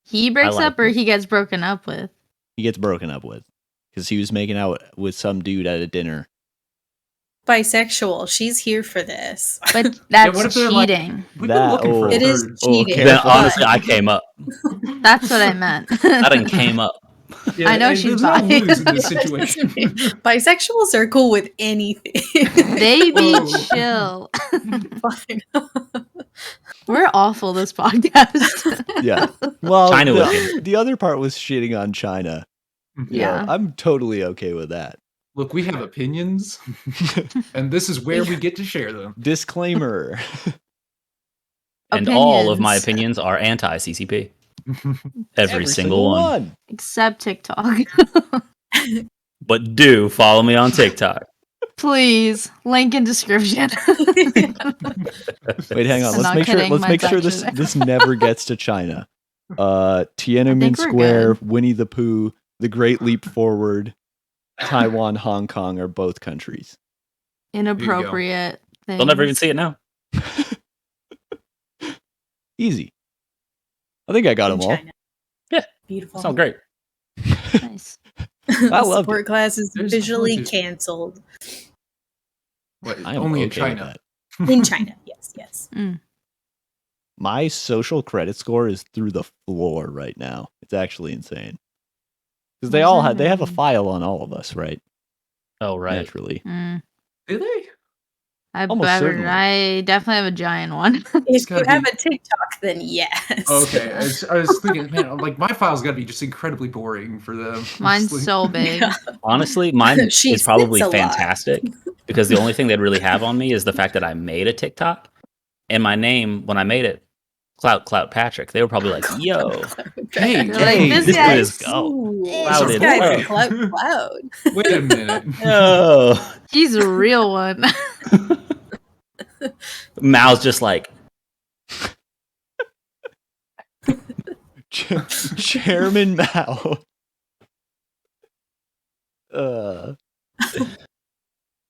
He breaks like up or it. he gets broken up with. He gets broken up with because he was making out with some dude at a dinner. Bisexual. She's here for this. But that's what if they're like- cheating. We've That- been looking for a It is third. cheating. Okay. Then Careful. honestly, I came up. That's what I meant. I done came up. Yeah, I know and she's there's no bi. lose in this situation. Bisexuals are cool with anything. They be Whoa. chill. Fine. We're awful this podcast. Yeah. Well, China was the other part was shitting on China. Yeah. I'm totally okay with that. Look, we have opinions, and this is where we get to share them. Disclaimer. And all of my Opinions. opinions are anti-CCP. Every single one. Except TikTok. But do follow me on TikTok. Please. Link in description. Wait, hang on. I'm Let's not make sure. kidding, Let's make mine's sure this actually this never gets to China. Tiananmen think we're Square, good. Winnie the Pooh, The Great Leap Forward, Taiwan, Hong Kong are both countries. Inappropriate things. They'll never even see it now. Easy. I think I got In them all. China. Yeah. Beautiful. Sounds great. Nice. I loved Support it. class is There's officially always- canceled. What, I am only in okay with China. that. In China, yes. My social credit score is through the floor right now. It's actually insane. Because they What all does that they have a mean? file on all of us, right? Oh, right. Naturally. Do they? Almost certainly. I definitely have a giant one. If gotta you have be- a TikTok, then yes. Okay, I was thinking, man, like my file's got to be just incredibly boring for them. Mine's Just like- so big. Yeah. Honestly, mine She is probably sits a lot. fantastic because the only thing they'd really have on me is the fact that I made a TikTok and my name when I made it, Clout Patrick. They were probably like, "Yo, Hey, They're Hey, like, this guy's- is go." Ooh, Cloud this it guy's up. a cloud. Wait a minute. Yo, He's a real one. Mal's just like, Chairman Mao.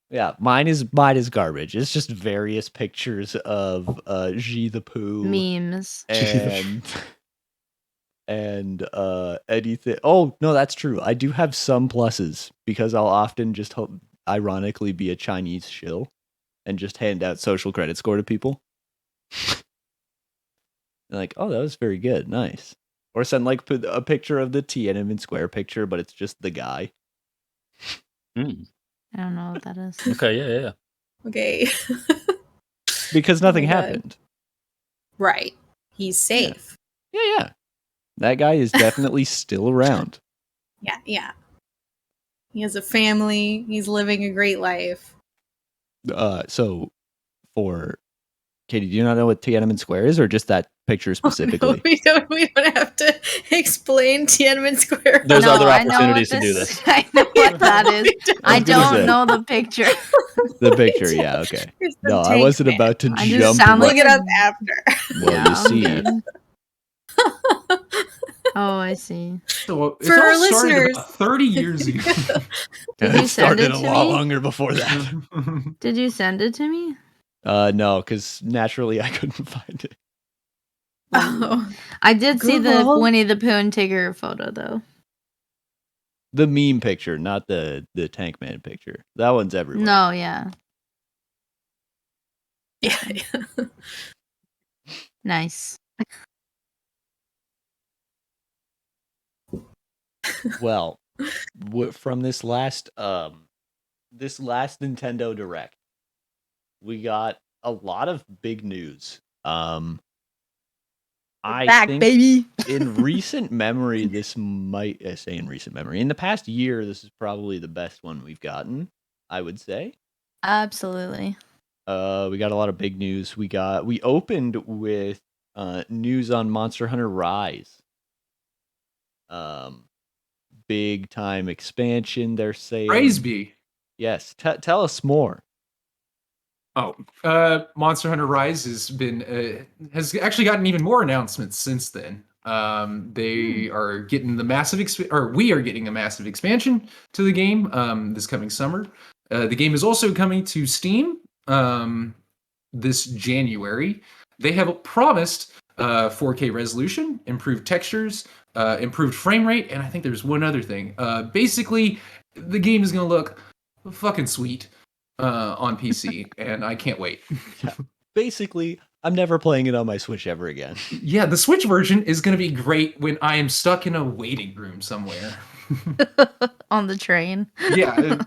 Yeah, mine is garbage. It's just various pictures of G the Pooh Memes. and anything. Oh no, that's true. I do have some pluses because I'll often just ironically be a Chinese shill and just hand out social credit score to people. Like, oh, that was very good, nice. Or send like a picture of the Tiananmen Square picture, but it's just the guy. mm, I don't know what that is. okay, yeah. Okay. Because nothing my God. happened. Right. He's safe. Yeah. That guy is definitely still around. Yeah. He has a family. He's living a great life. So for Katie, do you not know what Tiananmen Square is, or just that picture specifically? No, we don't have to explain Tiananmen Square. There's No, other I know opportunities what to do this. I know what that is. I was gonna don't say. know the picture. The picture, yeah, okay. Here's the No, I tank wasn't man. about to I just jump. sound Look like it up after. Well, Yeah, you see, I'm good. Oh, I see. So it For our all started listeners. about 30 years ago. Did you It send started it a to lot me? longer before that. Did you send it to me? No, because naturally I couldn't find it. Oh, I did see the Google. Winnie the Pooh and Tigger photo though. The meme picture, not the Tank Man picture. That one's everywhere. No, yeah. yeah. Nice. Well, from this last Nintendo Direct, we got a lot of big news. I Back, think baby. in recent memory, this might I say in recent memory. In the past year, this is probably the best one we've gotten, I would say. Absolutely. We got a lot of big news. We opened with news on Monster Hunter Rise. Big time expansion, they're saying. Praise be. Yes, tell us more. Oh, Monster Hunter Rise has actually gotten even more announcements since then. They are getting we are getting a massive expansion to the game this coming summer. The game is also coming to Steam this January. They have promised 4K resolution, improved textures, improved frame rate, and I think there's one other thing. Basically, the game is going to look fucking sweet on PC, and I can't wait. Basically, I'm never playing it on my Switch ever again. Yeah, the Switch version is going to be great when I am stuck in a waiting room somewhere. On the train. Yeah,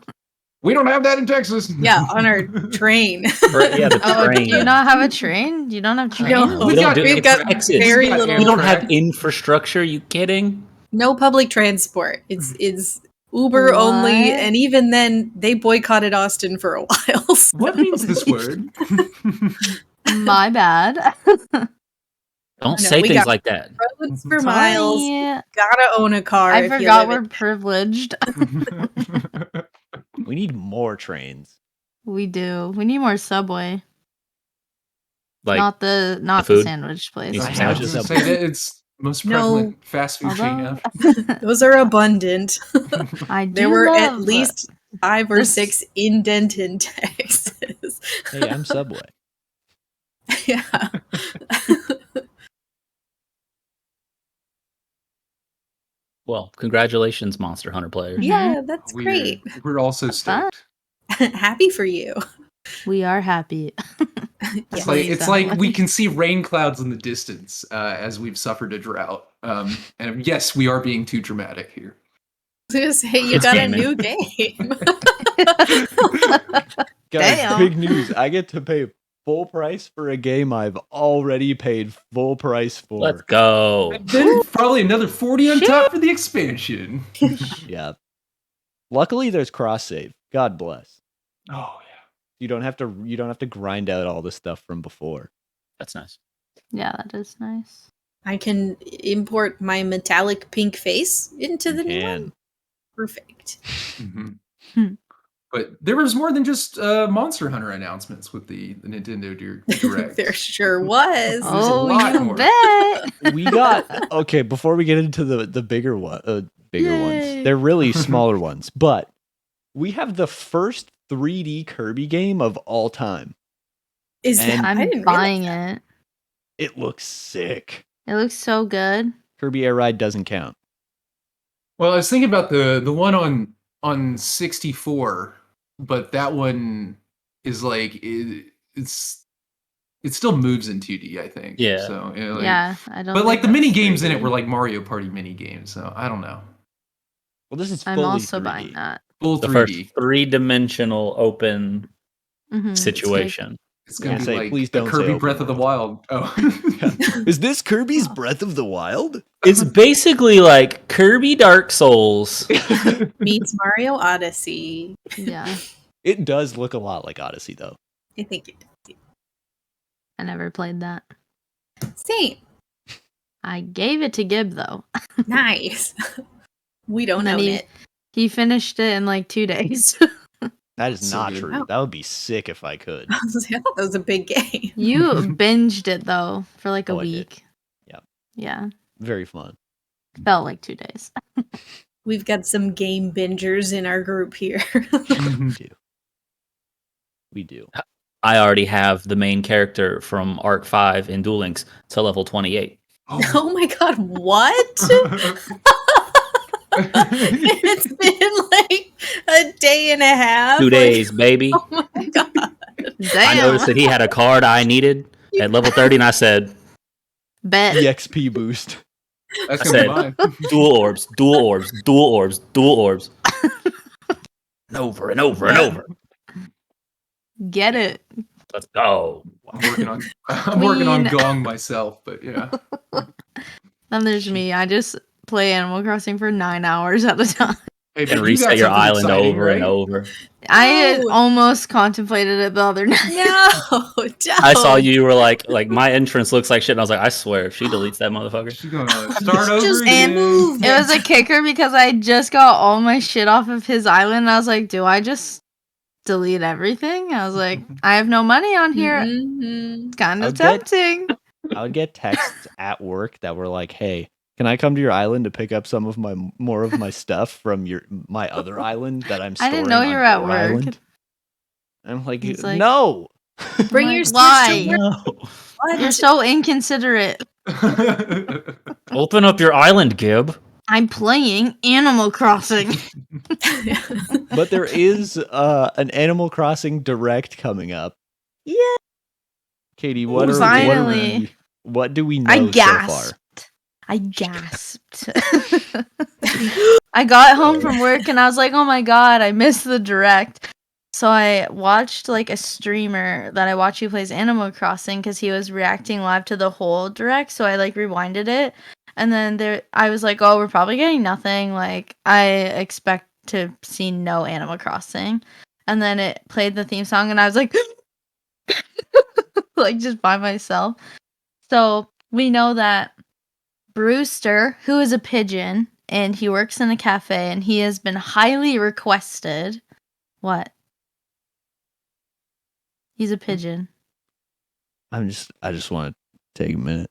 we don't have that in Texas. Yeah, on our train. Yeah, the Oh, do train. you not have a train? You don't have train? No. We don't do We've it. got Texas. very We got little. We don't have Amtrak. infrastructure. You kidding? No public transport. It's Uber only, What? and even then, they boycotted Austin for a while. so- What means this word? My bad. Don't No, say we things got like that. Roads for miles. Sorry. Gotta own a car. I if you forgot live we're privileged. We need more trains. We do. We need more Subway. Like not the food? sandwich place. Need I some have sandwiches. to say that it's most No. prevalent fast food chain Although ever. Those are abundant. I do There were at love least 5 or this- 6 in Denton, Texas. Hey, I'm Subway. yeah. Well, congratulations, Monster Hunter players. Yeah, that's great. We're also stoked. Happy for you. We are happy. It's Yeah. it's like we can see rain clouds in the distance as we've suffered a drought. And yes, we are being too dramatic here. I was gonna say you It's got gaming. a new game. Guys, Damn. big news. I get to pay full price for a game I've already paid full price for. Let's go. And then probably another 40 on top for the expansion. Yeah. Luckily there's cross save. God bless. Oh You don't have to grind out all the stuff from before. That's nice. Yeah, that is nice. I can import my metallic pink face into the new one. Perfect. yeah. Hmm. But there was more than just Monster Hunter announcements with the Nintendo Direct. There sure was. a Oh, lot you more. bet. We got okay, before we get into the bigger ones. Yay. They're really smaller ones, but we have the first 3D Kirby game of all time. Is And that, I I'm didn't buying realize it. It looks sick. It looks so good. Kirby Air Ride doesn't count. Well, I was thinking about the one on 64, but that one is like it still moves in 2D, I think. Yeah. So like, Yeah, I don't. But like the think mini that's games in it 3D. were like Mario Party mini games, so I don't know. Well, this is I'm fully also 3D. buying that. Full The 3D. first three-dimensional open Mhm. situation. It's gonna Yeah. be Say, like please a don't say Kirby open Breath of the world. Wild. Oh. Is this Kirby's Breath of the Wild? It's basically like Kirby Dark Souls. meets Mario Odyssey. Yeah, It does look a lot like Odyssey, though. I think it does. I never played that. Same. I gave it to Gibb though. Nice. We don't And then own it. He finished it in like 2 days. That is So not good. true. That would be sick if I could. I thought that was a big game. You binged it though for like a Oh, I did. week. Yep. Yeah. Very fun. Felt like 2 days. We've got some game bingers in our group here. We do. I already have the main character from Arc 5 in Duel Links to level 28. Oh my god, what? It's been like a day and a half. 2 days, baby. Oh my god. Damn. I noticed that he had a card I needed at level 30, and I said, Bet. EXP boost. That's I gonna be said- mine. dual orbs, dual orbs, dual orbs, dual orbs. And over and over and over. Get it. Let's go. I'm working on Queen. Gong myself, but yeah. Then there's me. I just play Animal Crossing for 9 hours at a time. Hey, And but you got reset your something island exciting, over right? and over. I had No. almost contemplated it the other night. No, don't. I saw you were like my entrance looks like shit, and I was like, I swear, if she deletes that motherfucker. She's gonna start over Just again. move. It was a kicker because I just got all my shit off of his island. And I was like, do I just delete everything? I was like, I have no money on here. Mhm. It's kind of Okay. tempting. I would get texts at work that were like, "Hey, can I come to your island to pick up some of more of my stuff from my other island that I'm I storing didn't know on you were at your work. island?" I'm like, He's like, no. Bring I'm your like, why? sister. No. What? You're so inconsiderate. Open up your island, Gibb. I'm playing Animal Crossing. But there is an Animal Crossing Direct coming up. Yeah. Katie, Finally. what do we know I so gasped. far? I gasped. I got home from work and I was like, oh my god, I missed the direct. So I watched like a streamer that I watch who plays Animal Crossing because he was reacting live to the whole direct. So I like rewinded it. And then I was like, oh, we're probably getting nothing. Like, I expect to see no Animal Crossing. And then it played the theme song and I was like, like just by myself. So we know that Brewster, who is a pigeon, and he works in a cafe, and he has been highly requested. What? He's a pigeon. I just want to take a minute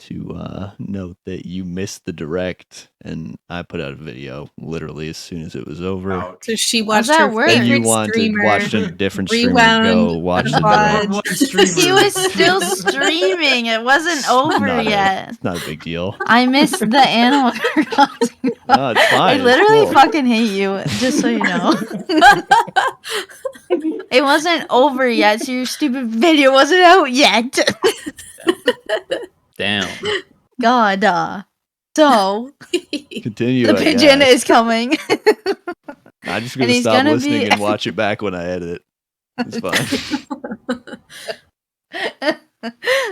to note that you missed the direct, and I put out a video literally as soon as it was over. Ouch. So she watched How's that her work? And you favorite wanted streamer. watched a different streamer rewound, go watch the direct. unplugged. He was still streaming. It wasn't over yet. It's not a big deal. I missed the Animal Crossing. No, it's fine. I it's literally cool. fucking hate you, just so you know. It wasn't over yet, so your stupid video wasn't out yet. Damn. God. So, Continue. the I pigeon guess. is coming. I'm just and gonna he's stop gonna listening be- and watch it back when I edit it. It's fine.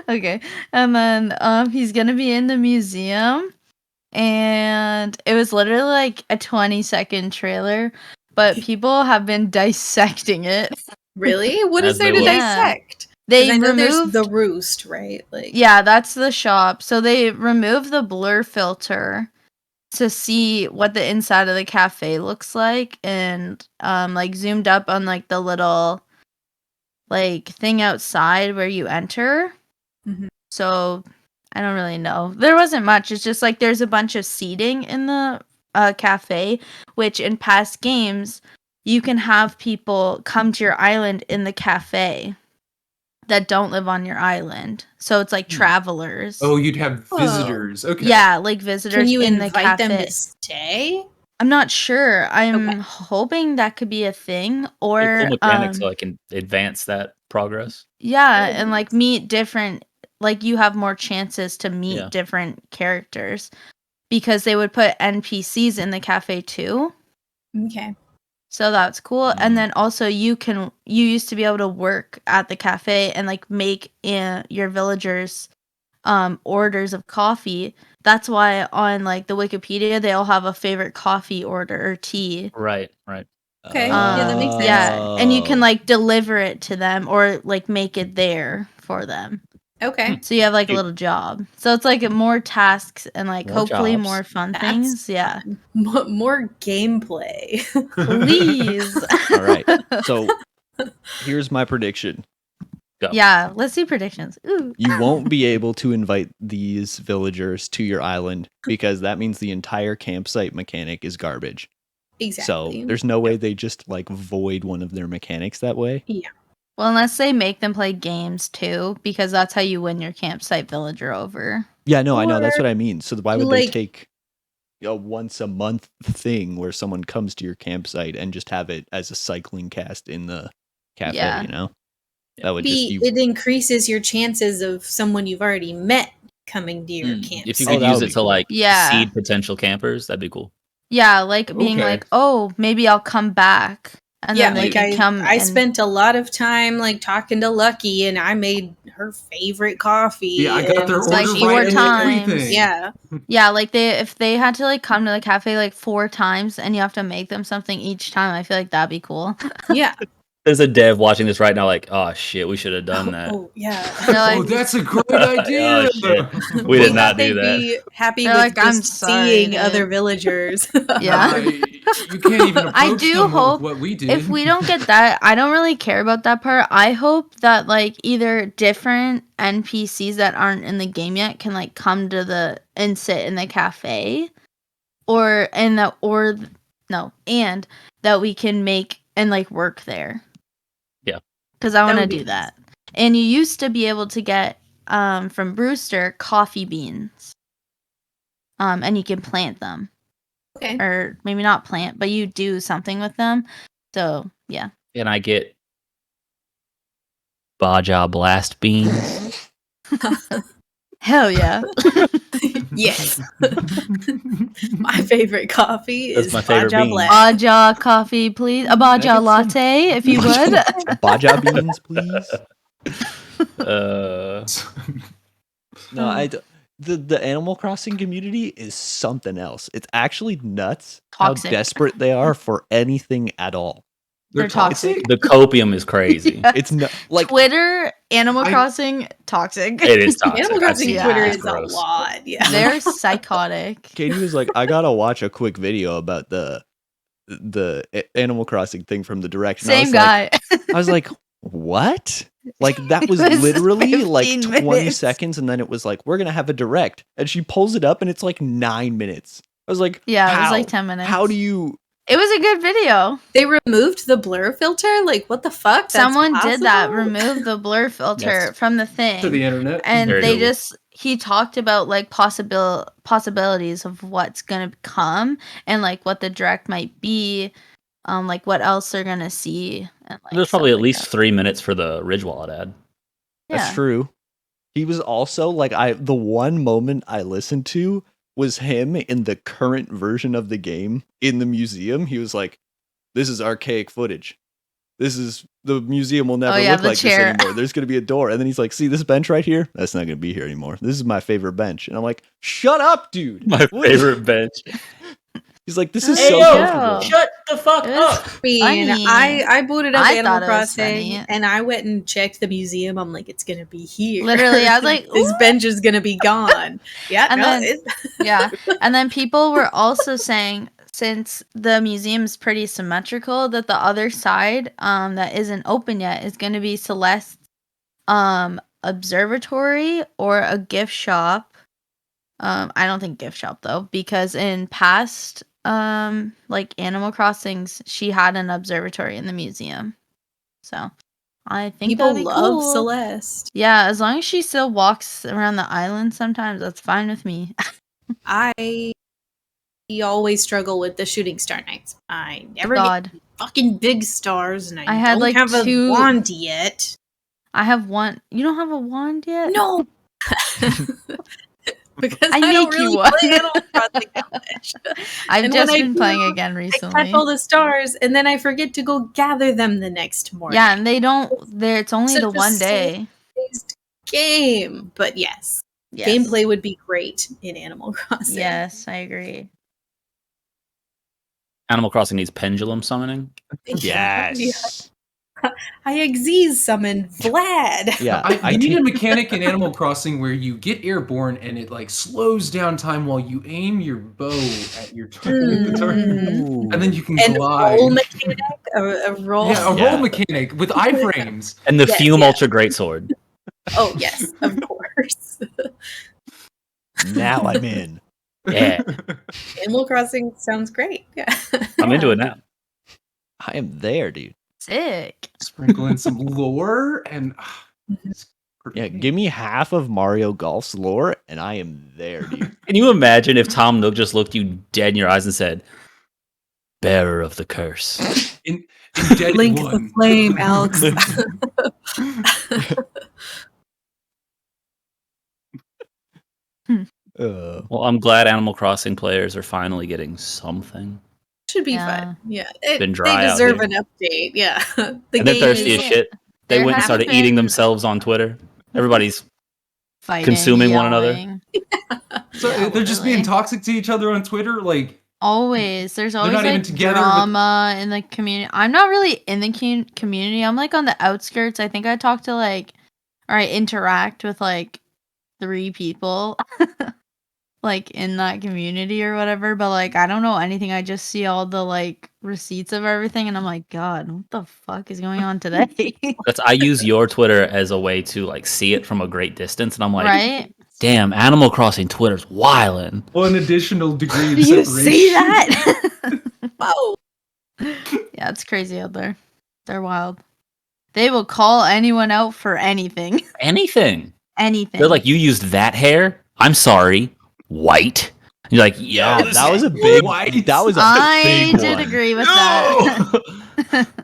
Okay. And then he's gonna be in the museum. And it was literally like a 20-second trailer, but people have been dissecting it. Really? What is As there they to would. dissect? 'Cause They I know there's removed the Roost, right? Like, Yeah, that's the shop. So they removed the blur filter to see what the inside of the cafe looks like, and like zoomed up on like the little like thing outside where you enter. Mhm. So I don't really know. There wasn't much. It's just like there's a bunch of seating in the cafe, which in past games you can have people come to your island in the cafe that don't live on your island. So it's like travelers. Oh, you'd have Oh. visitors. Okay. Yeah, like visitors can you in the invite cafe. them to stay? I'm not sure. I'm Okay. hoping that could be a thing, A or cool mechanic so I can advance that progress. yeah, Oh, and like meet different. Like you have more chances to meet Yeah. different characters because they would put NPCs in the cafe too. Okay. So that's cool. And then also you used to be able to work at the cafe and like make your villagers orders of coffee. That's why on like the Wikipedia they all have a favorite coffee order or tea. Right. Okay, yeah, that makes sense. Yeah, and you can Oh. like deliver it to them or like make it there for them. Okay. So you have like a Cute. little job. So it's like more tasks and like More hopefully jobs. more fun That's things. Yeah. More gameplay. Please. All right. So here's my prediction. Go. Yeah, let's do predictions. Ooh. You won't be able to invite these villagers to your island because that means the entire campsite mechanic is garbage. Exactly. So there's no way they just like void one of their mechanics that way. Yeah. Well, unless they make them play games too, because that's how you win your campsite villager over. Yeah, no, I know. That's Or, what I mean. So why would they like- take a once a month thing where someone comes to your campsite and just have it as a cycling cast in the cafe, Yeah. you know? That would just It increases your chances of someone you've already met coming to your camp. If you Oh, could that use would it be to cool. like Yeah. seed potential campers, that'd be cool. Yeah, like being Okay. like, oh, maybe I'll come back. And Yeah, then they like can come I and- spent a lot of time like talking to Lucky, and I made her favorite coffee. Yeah, I got and their It's like order 4 right and times. everything. Yeah, Yeah, like if they had to like come to the cafe like 4 times and you have to make them something each time, I feel like that'd be cool. yeah. There's a dev watching this right now, like, oh shit, we should have done that. Oh, yeah. They're like, Oh, that's a great idea. Oh, shit. We did not do they'd that. be happy They're with like, "I'm just sorry, seeing dude." other villagers. Yeah. You can't even approach I do them hope with what we did. if we don't get that, I don't really care about that part. I hope that like either different NPCs that aren't in the game yet can like come to and sit in the cafe, and that we can make and like work there. Yeah. Because I That want to would be do nice. that. And you used to be able to get from Brewster coffee beans. And you can plant them. Okay. Or maybe not plant, but you do something with them. So yeah. And I get Baja Blast beans. Hell yeah. Yes. My favorite coffee That's is my favorite Baja bean. Blast. Baja coffee, please. A Baja latte, if you would. Baja beans, please. No, the Animal Crossing community is something else. It's actually nuts Toxic. how desperate they are for anything at all. They're They're toxic. The copium is crazy. It's not like Twitter, Animal Crossing, toxic. It is toxic. Animal I've Crossing seen Yeah. Twitter it. It's is a gross. lot. Yeah. They're psychotic. Katie was like, I gotta watch a quick video about the Animal Crossing thing from the direct. And Same guy. I was like, what? Like that It was was literally like 15 20 minutes. seconds, and then it was like, we're gonna have a direct, and she pulls it up, and it's like 9 minutes. I was like, Yeah, it was how? like 10 minutes. How do you? It was a good video. They removed the blur filter? Like, what the fuck? That's Someone did that. possible? Remove the blur filter Yes. from the thing. to the internet. And Very they doable. he talked about like possibilities of what's gonna come and like what the direct might be, like what else they're gonna see. And, like, There's stuff probably at like least that. 3 minutes for the Ridge Wallet ad. That's Yeah. true. He was also like, the one moment I listened to was him in the current version of the game in the museum. He was like, this is archaic footage. The museum will never yeah, look the like chair. this anymore. There's going to be a door. And then he's like, see this bench right here? That's not going to be here anymore. This is my favorite bench. And I'm like, shut up, dude. My What is- favorite bench. He's like, this is Hey, so yo, comfortable. Shut the fuck It was up. I mean, funny. I booted up I Animal thought it was Crossing funny. and I went and checked the museum. I'm like, it's gonna be here. Literally, I was like, this "Ooh." bench is gonna be gone. Yeah, And no, then- it's Yeah. And then people were also saying, since the museum's pretty symmetrical, that the other side that isn't open yet is going to be Celeste's observatory or a gift shop. I don't think gift shop though, because in past like Animal Crossings, she had an observatory in the museum. So I think people that'd be love cool. Celeste. Yeah, as long as she still walks around the island sometimes, that's fine with me. I always struggle with the shooting star nights. I never God. get fucking big stars, and I had, don't like, have a 2 wand yet. I have one. You don't have a wand yet? No. Because I I don't make you really one. play Animal Crossing that much. I've And just when I been do, playing again I recently. catch all the stars, and then I forget to go gather them the next morning. Yeah, and they don't. It's only Such the a one day. slow-paced game, but yes, Yes. gameplay would be great in Animal Crossing. Yes, I agree. Animal Crossing needs pendulum summoning. Yes. I Xyz summon Vlad. Yeah. I need a mechanic in Animal Crossing where you get airborne and it like slows down time while you aim your bow at your target, Mm. and then you can An glide. old mechanic A roll. Yeah, a Yeah. roll mechanic with iframes. And the Yes, Fume yes. Ultra Greatsword. Oh yes, of course. Now I'm in. Yeah, Animal Crossing sounds great. Yeah. I'm into it now. I am there, dude. Sick. Sprinkle in some lore and it's Yeah, pretty give me half of Mario Golf's lore, and I am there, dude. Can you imagine if Tom Nook just looked you dead in your eyes and said, "Bearer of the curse"? in Dead Link One. the flame, Alex. Well, I'm glad Animal Crossing players are finally getting something. Should be Yeah. fun. Yeah. Been They dry out deserve here. an update. Yeah. The And they're game thirsty is as shit. They There went and has started eating been- themselves on Twitter. Everybody's Fighting, Consuming one another? yelling. So Yeah, they're just being literally. toxic to each other on Twitter. Like, Always. There's always not even like together, but- drama in the community. I'm not really in the community. I'm like on the outskirts. I think I talk to like, or I interact with like 3 people like in that community or whatever. But like, I don't know anything. I just see all the like receipts of everything and I'm like, God, what the fuck is going on today? I use your Twitter as a way to like see it from a great distance, and I'm like, Right? damn, Animal Crossing Twitter's wildin'. well, an additional degree of Do you separation. see that? wow. Yeah, it's crazy out there. They're wild. They will call anyone out for anything. Anything. Anything. They're like, you used that hair? I'm sorry. White. And you're like, Yeah, yo, that was a big. White. That was a I big did one. agree with that.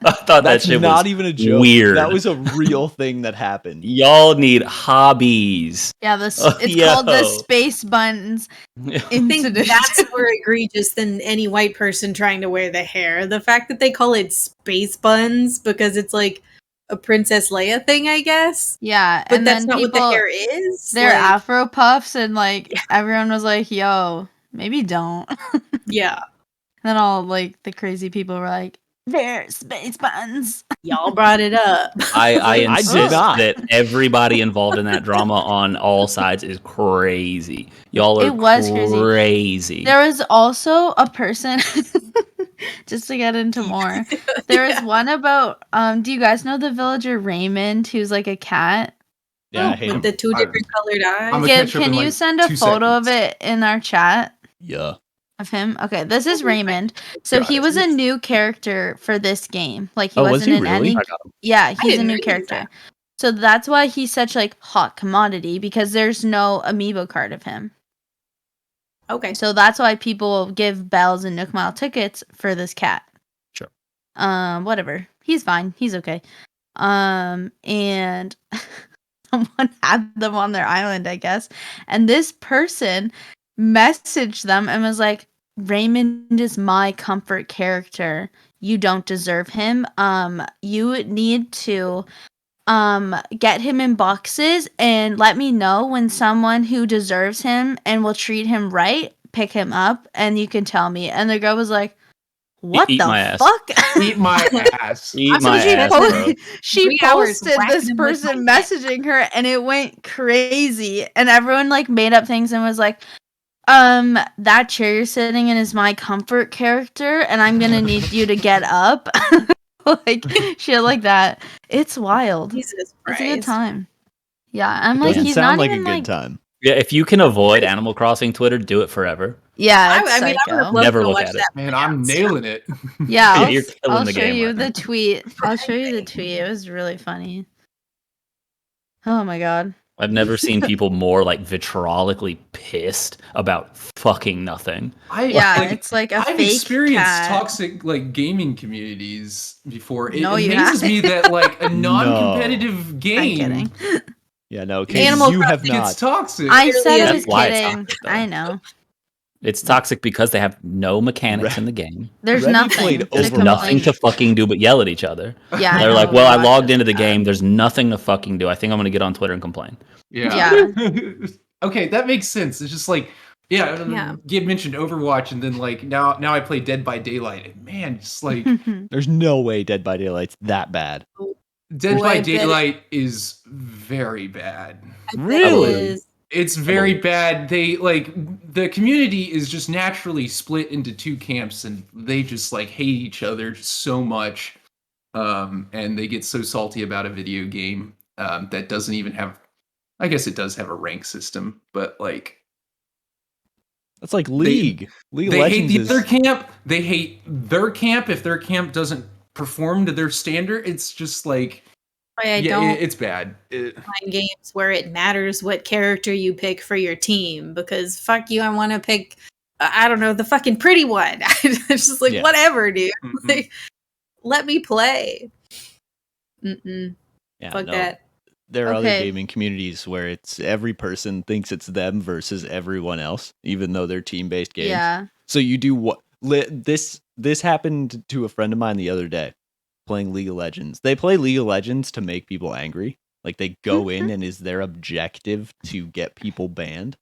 I thought That's that shit not was even a joke. weird. That was a real thing that happened. Y'all need hobbies. Yeah, it's called the Yo. space buttons I think incident. that's more egregious than any white person trying to wear the hair. The fact that they call it space buns because it's like a Princess Leia thing, I guess. Yeah, But and that's then not what the people, hair is. they're Like, Afro puffs, and like everyone was like, "Yo, maybe don't." yeah. Then all like the crazy people were like, "They're space buttons." Y'all brought it up. I I did insist not. that everybody involved in that drama on all sides is crazy. Y'all are It was crazy. crazy. There was also a person just to get into more. There was one about do you guys know the villager Raymond who's like a cat? Yeah, I hate With him. the 2 I- different colored I'm eyes. a- Gibb, catch up can in, you like, send a 2 photo of seconds. it in our chat Yeah. of him? Okay, this is Raymond. So he was a new character for this game. Like he Oh, was wasn't he in really? any I got 'em. Yeah, he's a didn't new realize character. that. So that's why he's such like hot commodity because there's no amiibo card of him. Okay. So that's why people give Bells and Nook Mile tickets for this cat. Sure. Whatever. He's fine. He's okay. And someone had them on their island, I guess. And this person messaged them and was like, Raymond is my comfort character. You don't deserve him. You need to get him in boxes and let me know when someone who deserves him and will treat him right pick him up and you can tell me. And the girl was like, what Eat the my ass. fuck? Eat my ass. Eat So my she ass, posted- bro. She 3 hours posted whacking this him with person my messaging her and it went crazy and everyone like made up things and was like that chair you're sitting in is my comfort character and I'm gonna need you to get up. Like shit like that. It's wild. Jesus It's Christ. a good time. Yeah, I'm like Doesn't he's sound not like a even good like time. Yeah, if you can avoid Animal Crossing Twitter, do it forever. yeah, it's I mean, I psycho. would love Never to look watch at it. that. Man, I'm nailing it. Yeah, Yeah, you're killing I'll the show game you right the now. tweet. I'll show you the tweet. It was really funny. Oh my god. I've never seen people more like vitriolically pissed about fucking nothing. Yeah, like, it's like a I've fake experienced cat. toxic like gaming communities before. It No, you amazes me haven't. that like a No. non-competitive I'm game kidding. Yeah, no, Kate, Animal you have Crossing not. gets toxic. I said I That's was why it's kidding. toxic, though. I know. It's toxic because they have no mechanics in the game. There's Remy nothing. played to There's Overwatch. nothing to complain. fucking do but yell at each other. Yeah, I They're know like, well, I Overwatch logged is into the bad. game. There's nothing to fucking do. I think I'm going to get on Twitter and complain. Yeah. Okay, that makes sense. It's just like, yeah, Yeah. Gibb mentioned Overwatch, and then like now I play Dead by Daylight, and man, just like There's no way Dead by Daylight's that bad. Dead Boy, by I bet it- Daylight is very bad. I bet Really? it is. It's very bad. They the community is just naturally split into two camps, and they just like hate each other so much. And they get so salty about a video game that doesn't even have. I guess it does have a rank system, but like That's like League. League of they hate Legends the is other camp. They hate their camp if their camp doesn't perform to their standard. It's just like I don't it's bad. find games where it matters what character you pick for your team, because fuck you, I want to pick I don't know, the fucking pretty one. It's just like whatever, dude. Mhm. Like, let me play. Mm-mm. yeah, Fuck no. that. There are other Okay. gaming communities where it's every person thinks it's them versus everyone else, even though they're team-based games. Yeah. So you do what? This happened to a friend of mine the other day, playing League of Legends. They play League of Legends to make people angry. Like they go in and is their objective to get people banned.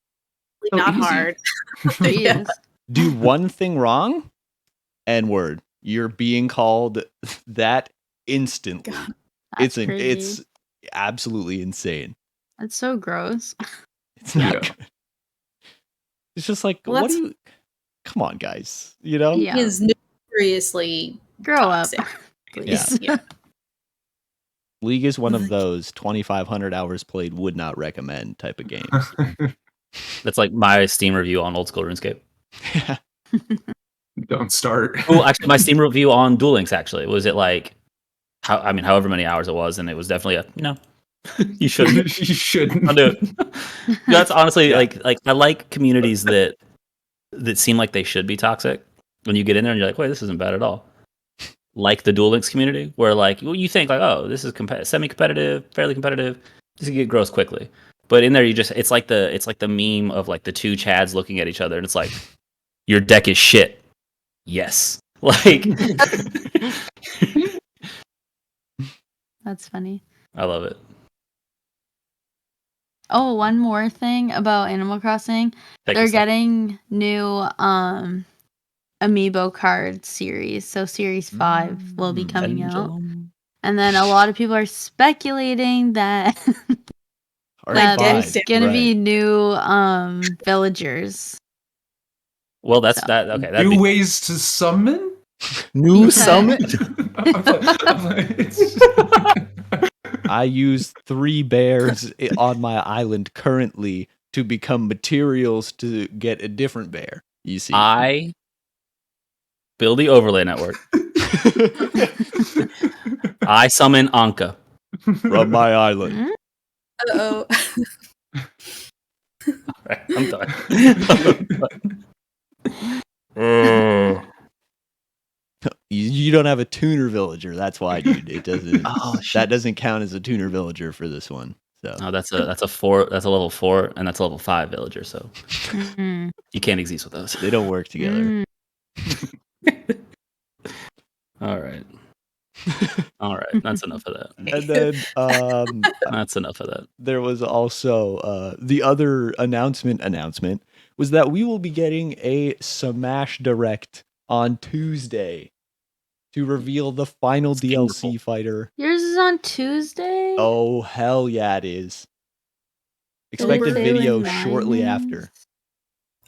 So Not easy. hard. Yes. Do one thing wrong, N-word. You're being called that instantly. God, That's It's crazy. absolutely insane. That's so gross. It's not Yeah. good. It's just like, Well, what do you? Come on, guys. You know? Yeah. He is notoriously Grow toxic. up, please. Yeah. League is one of those 2,500 hours played would not recommend type of games. That's like my Steam review on old school RuneScape. Don't start. Well, actually, my Steam review on Duel Links actually was it like, however many hours it was, and it was definitely you shouldn't. You shouldn't. I'll do it. That's honestly Yeah. like I like communities that seem like they should be toxic. When you get in there and you're like, wait, this isn't bad at all. Like the Duel Links community, where like you think like, oh, this is semi-competitive, fairly competitive. This can get gross quickly. But in there, it's like the meme of like the two Chads looking at each other, and it's like, your deck is shit. Yes, like That's funny. I love it. Oh, one more thing about Animal Crossing. Take They're a sec. getting new amiibo card series. So series 5 will be coming out. Pendulum. And then a lot of people are speculating that Already that Like, there's fine. gonna Right. be new villagers. Well, that's So- that. Okay, that'd New be ways to summon? New Okay. summon. It's- I use 3 bears on my island currently to become materials to get a different bear. You see, I build the overlay network. I summon Anka. from my island. Uh-oh. Right, I'm done. You don't have a tuner villager. That's why, dude. It doesn't. Oh, that shit. doesn't count as a tuner villager for this one. So No, that's a 4. That's a level 4, and that's a level 5 villager. So Mhm. you can't exist with those. they don't work together. Mm. All right. All right. That's enough of that. And then That's enough of that. there was also the other announcement was that we will be getting a Smash Direct on Tuesday to reveal the final It's DLC wonderful. fighter. Yours is on Tuesday? Oh, hell yeah, it is. Expected Tuesday video with shortly Lions? after.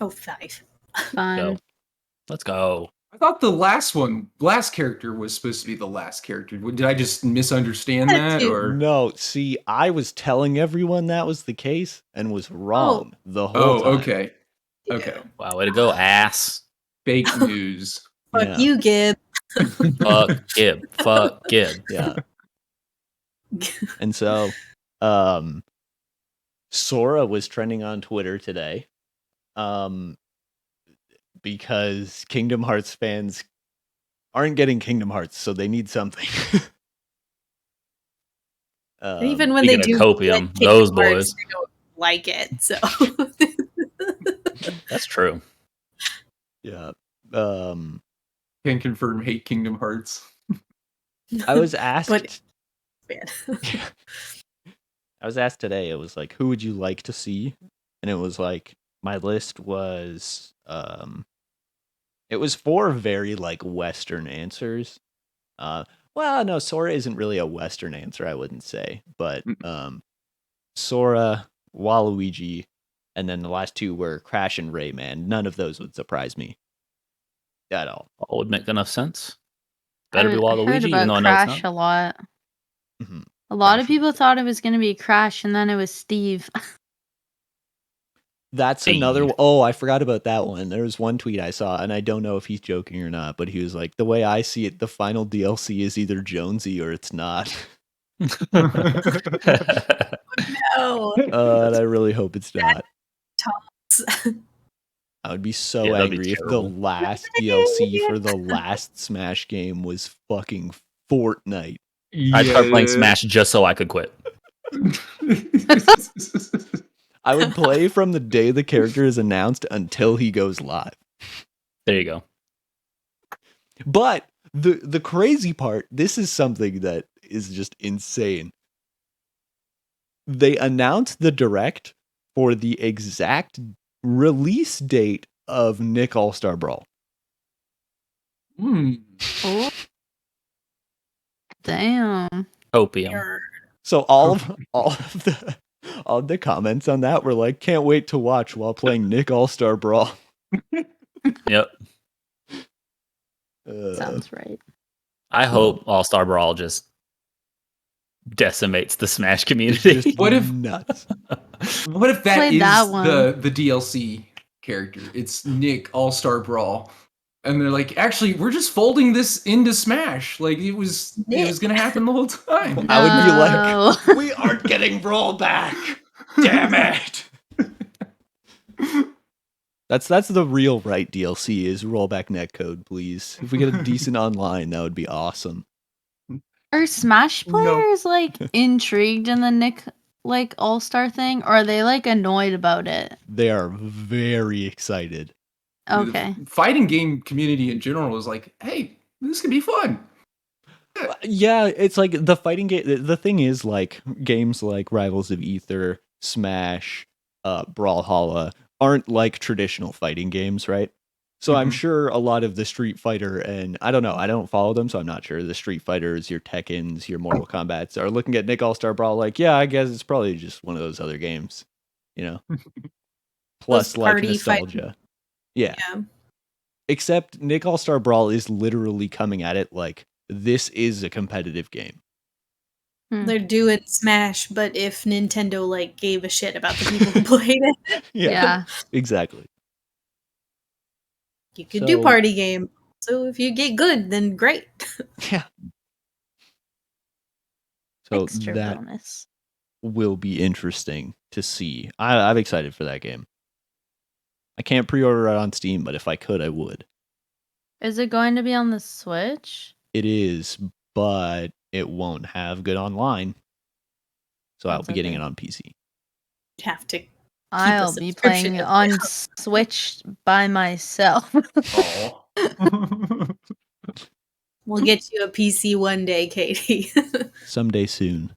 Oh, 5. Fun. Go. Let's go. I thought the last character was supposed to be the last character. Did I just misunderstand that? Or No, see, I was telling everyone that was the case and was wrong the whole time. okay. Okay. Wow, way to go, ass. Fake news. Fuck Yeah. you, Gibb. Fuck Gibb. Fuck Gibb. Yeah. And so, Sora was trending on Twitter today, because Kingdom Hearts fans aren't getting Kingdom Hearts, so they need something. And even when they Speaking do of copium, get Kingdom those Hearts, boys. they don't like it. So That's true. yeah, Can confirm hate Kingdom Hearts. I was asked. But- bad. I was asked today. It was like, who would you like to see? And it was like, my list was it was 4 very like Western answers. Well, no, Sora isn't really a Western answer, I wouldn't say, but Sora, Waluigi, And then the last two were Crash and Rayman. None of those would surprise me at all. All would make enough sense. Better be I heard Waluigi, even though about I know it's Crash not. a lot. Mhm. A lot Crash of people thought it was going to be Crash, and then it was Steve. That's Steve. another. Oh, I forgot about that one. There was one tweet I saw, and I don't know if he's joking or not, but he was like, "The way I see it, the final DLC is either Jonesy or it's not." No. And I really hope it's not. Thomas. I would be so Yeah, that'd be angry if the terrible. last DLC for the last Smash game was fucking Fortnite. I'd start playing Smash just so I could quit. I would play from the day the character is announced until he goes live. There you go. But the crazy part, this is something that is just insane. They announced the direct for the exact release date of Nick All-Star Brawl. Oh. Damn. Opium. So all of the comments on that were like, "Can't wait to watch while playing Nick All-Star Brawl." Yep. Sounds right. I hope All-Star Brawl just decimates the Smash community. Just What if- nuts? What if that Played is that one. the DLC character? It's Nick All-Star Brawl. And they're like, actually, we're just folding this into Smash. Like it was gonna happen the whole time. I would be like, No. "We aren't getting Brawl back. Damn it." That's the real right DLC is rollback netcode, please. If we get a decent online, that would be awesome. Are Smash No. players like intrigued in the Nick like All-Star thing, or are they like annoyed about it? They are very excited. Okay. The fighting game community in general is like, hey, this could be fun. Yeah, it's like the fighting game. The thing is, like, games like Rivals of Ether, Smash, Brawlhalla aren't like traditional fighting games, right? So I'm Mhm. sure a lot of the Street Fighter, and I don't know, I don't follow them, so I'm not sure. The Street Fighters, your Tekkens, your Mortal Kombats are looking at Nick All-Star Brawl like, yeah, I guess it's probably just one of those other games, you know? Plus, like, party fighting. nostalgia. Yeah. Yeah. Except Nick All-Star Brawl is literally coming at it like, this is a competitive game. They're doing Smash, but if Nintendo like gave a shit about the people who played it, Yeah. Exactly. you could do So- party game. So if you get good, then great. Yeah. So Extra that bonus. will be interesting to see. I'm excited for that game. I can't pre-order it on Steam, but if I could, I would. Is it going to be on the Switch? It is, but it won't have good online. So I'll That's be getting okay. it on PC. You'd have to. I'll be playing subscription as on well. Switch by myself. Oh. We'll get you a PC one day, Katie. Someday soon.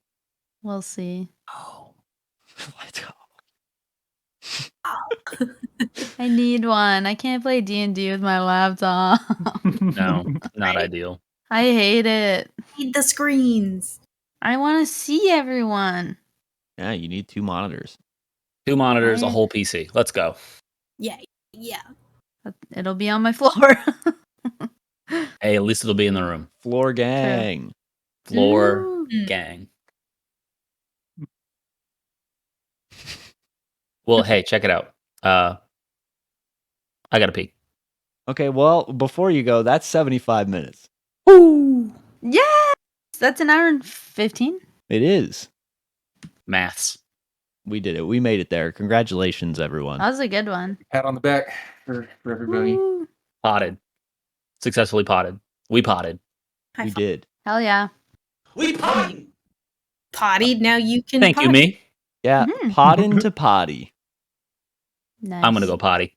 We'll see. Oh. Let's go. I need one. I can't play D&D with my laptop. No, not Right. ideal. I hate it. Need the screens. I want to see everyone. Yeah, you need 2 monitors. 2 monitors, a I- whole PC. Let's go. Yeah, yeah. It'll be on my floor. Hey, at least it'll be in the room. Floor gang. Floor Ooh. gang. Well, hey, check it out. I gotta pee. Okay, well, before you go, that's 75 minutes. Ooh. Yes! That's an hour and 15? It is. Maths. We did it. We made it there. Congratulations, everyone. That was a good one. Pat on the back for everybody. Woo. Potted. Successfully potted. We potted. High We five. did. Hell yeah. We potted. Potty. Now you can. Thank you, potty. me. Yeah, Mhm. pot into potty. Nice. I'm gonna go potty.